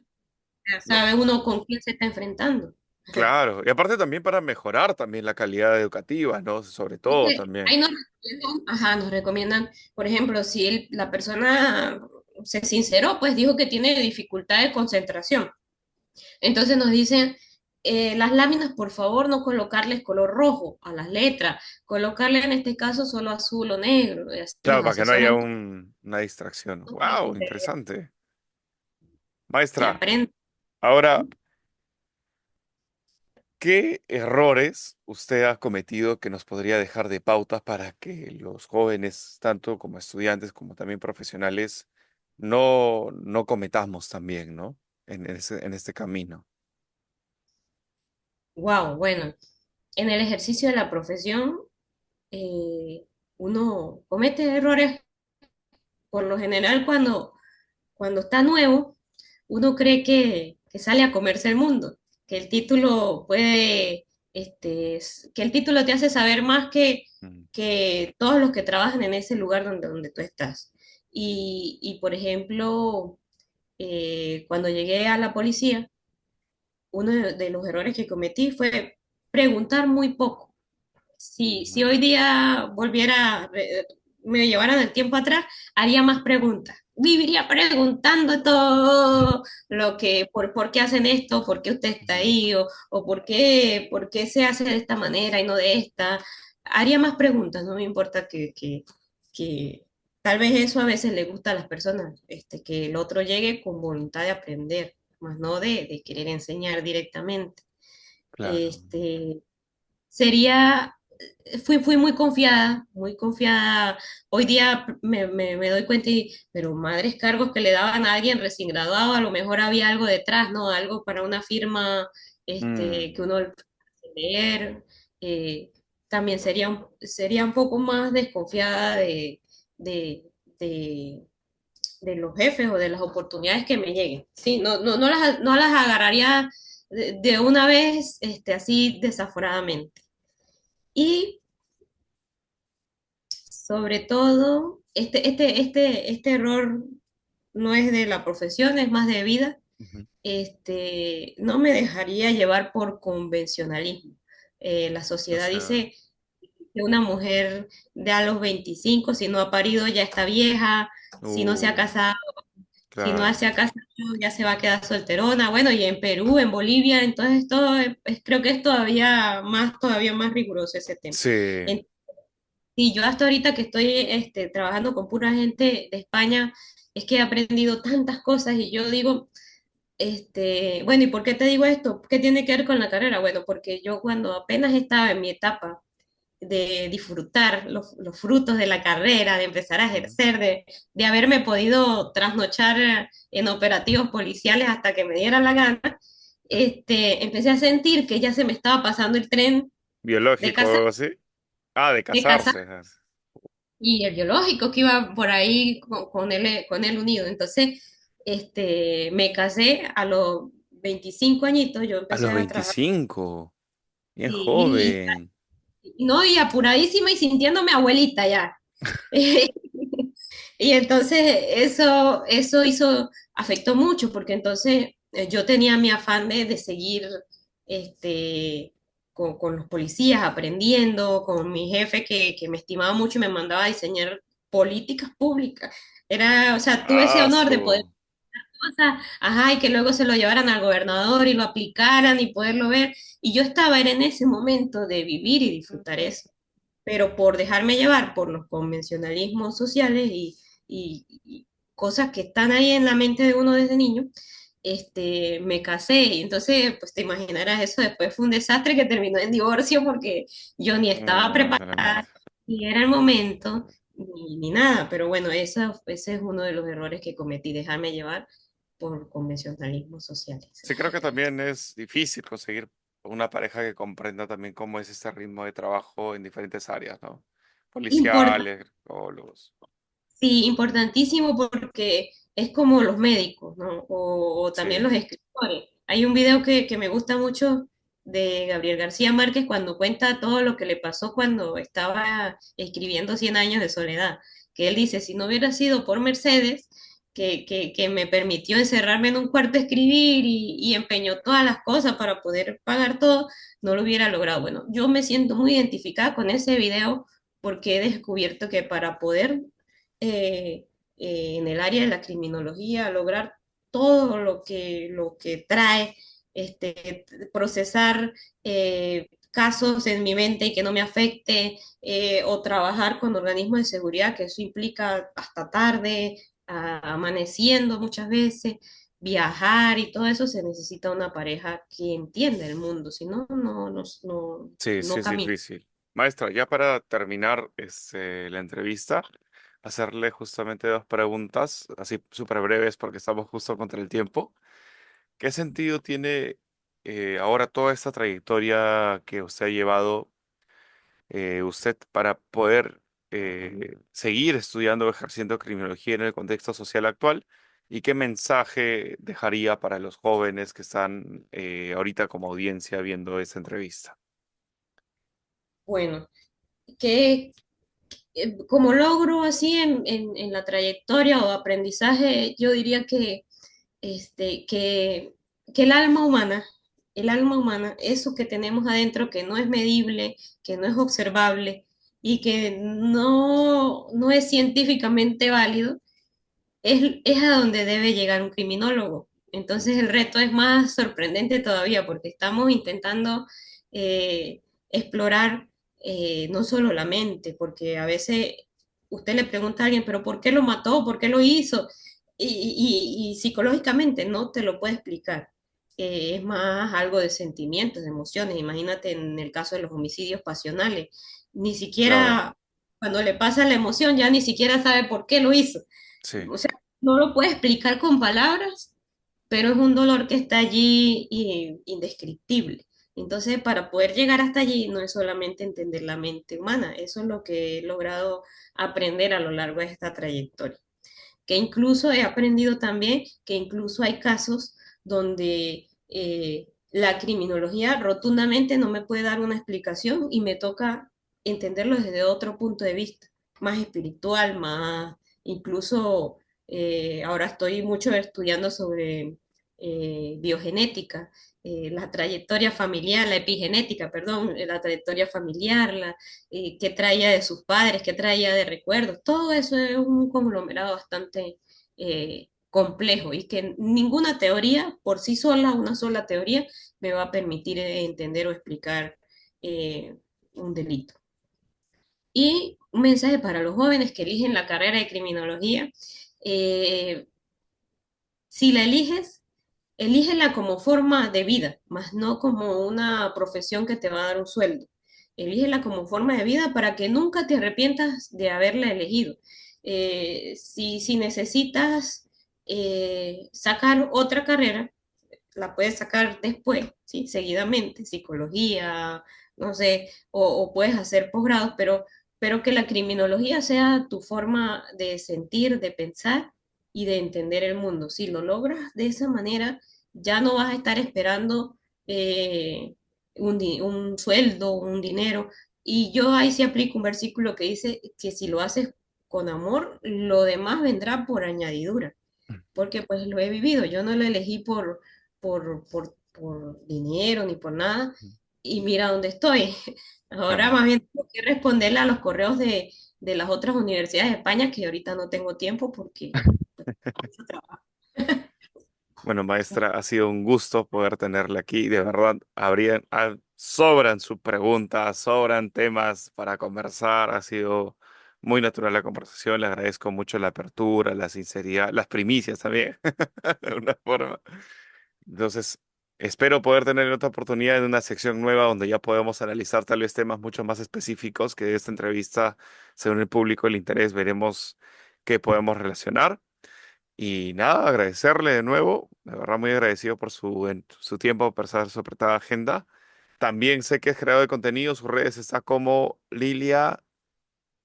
ya lo- sabe uno con quién se está enfrentando. claro, y aparte también para mejorar también la calidad educativa, ¿no? Sobre Es todo que ahí también. nos recomiendan, ajá, nos recomiendan, por ejemplo, si la persona se sinceró, pues dijo que tiene dificultad de concentración. Entonces nos dicen, las láminas, por favor, no colocarles color rojo a las letras, colocarle en este caso solo azul o negro, y así Claro, nos para que no haya asesoran una distracción. para ¡Wow! Interesante. Maestra, aprenda. ahora, ¿qué errores usted ha cometido que nos podría dejar de pautas para que los jóvenes, tanto como estudiantes como también profesionales, no cometamos también, ¿no? En este camino. Wow, bueno, en el ejercicio de la profesión eh, uno comete errores por lo general cuando está nuevo, uno cree que sale a comerse el mundo, que el título puede, que el título te hace saber más Mm, que todos los que trabajan en ese lugar donde tú estás. Por ejemplo, cuando llegué a la policía, uno de los errores que cometí fue preguntar muy poco. Si ujú. hoy día me llevaran el tiempo atrás, haría más preguntas. Viviría preguntando todo lo que, por qué hacen esto, por qué usted está Ujú. ahí, o por qué se hace de esta manera y no de esta. Haría más preguntas, no me importa que tal vez eso a veces le gusta a las personas, que el otro llegue con voluntad de aprender, más no de querer enseñar directamente. Claro. Este, sería, fui muy confiada. Hoy día me doy cuenta pero madres cargos que le daban a alguien recién graduado, a lo mejor había algo detrás, ¿no? Algo para una firma, que Mm, uno leer. eh, También sería un poco más desconfiada de, de, de los jefes o de las oportunidades que me lleguen. Sí, no las agarraría de una vez, así desaforadamente. Y sobre todo, este error no es de la profesión, es más de vida. ujú. No me dejaría llevar por convencionalismo. La O sociedad sea, dice que una mujer de a los 25, si no ha parido, ya está vieja, si no se ha uh, casado, si no claro. se ha casado, ya se va a quedar solterona. Bueno, y en Perú, en Bolivia, entonces todo creo que es todavía más riguroso ese tema. Sí. Y yo hasta ahorita que estoy trabajando con pura gente de España, es que he aprendido tantas cosas y yo digo, bueno, ¿y por qué te digo esto? ¿Qué tiene que ver con la carrera? Bueno, porque yo cuando apenas estaba en mi etapa de disfrutar los frutos de la carrera, de empezar a Ujú. ejercer, de haberme podido trasnochar en operativos policiales hasta que me diera la gana, empecé a sentir que ya se me estaba pasando el tren de Biológico o casa, algo así. Ah, de de casa casarse. Ah, y el biológico que iba por ahí con él unido. Entonces, me casé a los 25 añitos, yo a empecé los a trabajar 25. Bien y, joven. no, y apuradísima y sintiéndome abuelita ya. Y entonces afectó mucho, porque entonces yo tenía mi afán de seguir este, con los policías, aprendiendo, con mi jefe que me estimaba mucho y me mandaba a diseñar políticas públicas. Era, o sea, tuve ese Ah, honor de poder, su. cosas, ajá, y que luego se lo llevaran al gobernador y lo aplicaran y poderlo ver. Y yo estaba era en ese momento de vivir y disfrutar eso, pero por dejarme llevar por los convencionalismos sociales y cosas que están ahí en la mente de uno desde niño, me casé y entonces, pues te imaginarás, eso después fue un desastre que terminó en divorcio porque yo ni estaba Claramente. preparada, ni era el momento, ni nada, pero bueno, ese es uno de los errores que cometí, dejarme llevar por convencionalismos sociales. Sí, creo que también es difícil conseguir una pareja que comprenda también cómo es este ritmo de trabajo en diferentes áreas, ¿no? Importa Policiales, psicólogos. Sí, importantísimo porque es como los médicos, ¿no? O Sí, también los escritores. Hay un video que me gusta mucho de Gabriel García Márquez cuando cuenta todo lo que le pasó cuando estaba escribiendo Cien años de soledad, que él dice, si no hubiera sido por Mercedes, que me permitió encerrarme en un cuarto a escribir y empeñó todas las cosas para poder pagar todo, no lo hubiera logrado. Bueno, yo me siento muy identificada con ese video porque he descubierto que para poder eh, en el área de la criminología, lograr todo lo que trae, procesar casos en mi mente y que no me afecte, o trabajar con organismos de seguridad, que eso implica hasta tarde, amaneciendo muchas veces, viajar y todo eso, se necesita una pareja que entienda el mundo, si no, sí, sí no es camina. difícil. Maestra, ya para terminar la entrevista, hacerle justamente dos preguntas, así súper breves porque estamos justo contra el tiempo. ¿Qué sentido tiene ahora toda esta trayectoria que usted ha llevado usted para poder seguir estudiando o ejerciendo criminología en el contexto social actual? ¿Y qué mensaje dejaría para los jóvenes que están ahorita como audiencia viendo esta entrevista? Bueno, que como logro así en la trayectoria o aprendizaje, yo diría este, que, que el alma humana, eso que tenemos adentro que no es medible, que no es observable y que no es científicamente válido, es a donde debe llegar un criminólogo. Entonces el reto es más sorprendente todavía porque estamos intentando explorar no solo la mente, porque a veces usted le pregunta a alguien, pero ¿por qué lo mató? ¿Por qué lo hizo? Y psicológicamente no te lo puede explicar. Es más algo de sentimientos, de emociones. Imagínate en el caso de los homicidios pasionales. Ni Claro, siquiera cuando le pasa la emoción ya ni siquiera sabe por qué lo hizo. sí, O sea, no lo puede explicar con palabras, pero es un dolor que está allí indescriptible. Entonces, para poder llegar hasta allí, no es solamente entender la mente humana, eso es lo que he logrado aprender a lo largo de esta trayectoria. Que incluso he aprendido también que incluso hay casos donde la criminología rotundamente no me puede dar una explicación y me toca entenderlo desde otro punto de vista, más espiritual, más incluso ahora estoy mucho estudiando sobre biogenética, la trayectoria familiar, la epigenética, perdón, la trayectoria familiar, qué traía de sus padres, qué traía de recuerdos. Todo eso es un conglomerado bastante complejo y que ninguna teoría por sí sola, una sola teoría, me va a permitir entender o explicar eh, un delito. Y un mensaje para los jóvenes que eligen la carrera de criminología. eh, si la eliges, elígela como forma de vida, más no como una profesión que te va a dar un sueldo. Elígela como forma de vida para que nunca te arrepientas de haberla elegido. Si necesitas sacar otra carrera, la puedes sacar después, ¿sí? Seguidamente, psicología, no sé, o puedes hacer posgrados, pero que la criminología sea tu forma de sentir, de pensar y de entender el mundo. Si lo logras de esa manera, ya no vas a estar esperando un sueldo, un dinero. Y yo ahí sí aplico un versículo que dice que si lo haces con amor, lo demás vendrá por añadidura, porque pues lo he vivido, yo no lo elegí por dinero ni por nada, y mira dónde estoy. Ahora Claro. más bien tengo que responderle a los correos de las otras universidades de España, que ahorita no tengo tiempo porque pues, mucho trabajo. Bueno, maestra, ha sido un gusto poder tenerla aquí. De verdad, sobran sus preguntas, sobran temas para conversar. Ha sido muy natural la conversación. Le agradezco mucho la apertura, la sinceridad, las primicias también, de alguna forma. Entonces, espero poder tener otra oportunidad en una sección nueva donde ya podemos analizar tal vez temas mucho más específicos que de esta entrevista, según el público, el interés, veremos qué podemos relacionar. Y nada, agradecerle de nuevo, de verdad muy agradecido por su tiempo, por su apretada agenda. También sé que es creador de contenido, sus redes está como Lilia,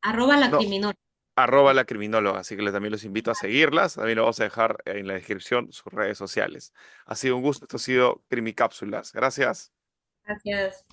Arroba la no, criminal. arroba la criminóloga, así que también los invito a seguirlas. También lo vamos a dejar en la descripción sus redes sociales. Ha sido un gusto, esto ha sido Crimicápsulas. Gracias. Gracias.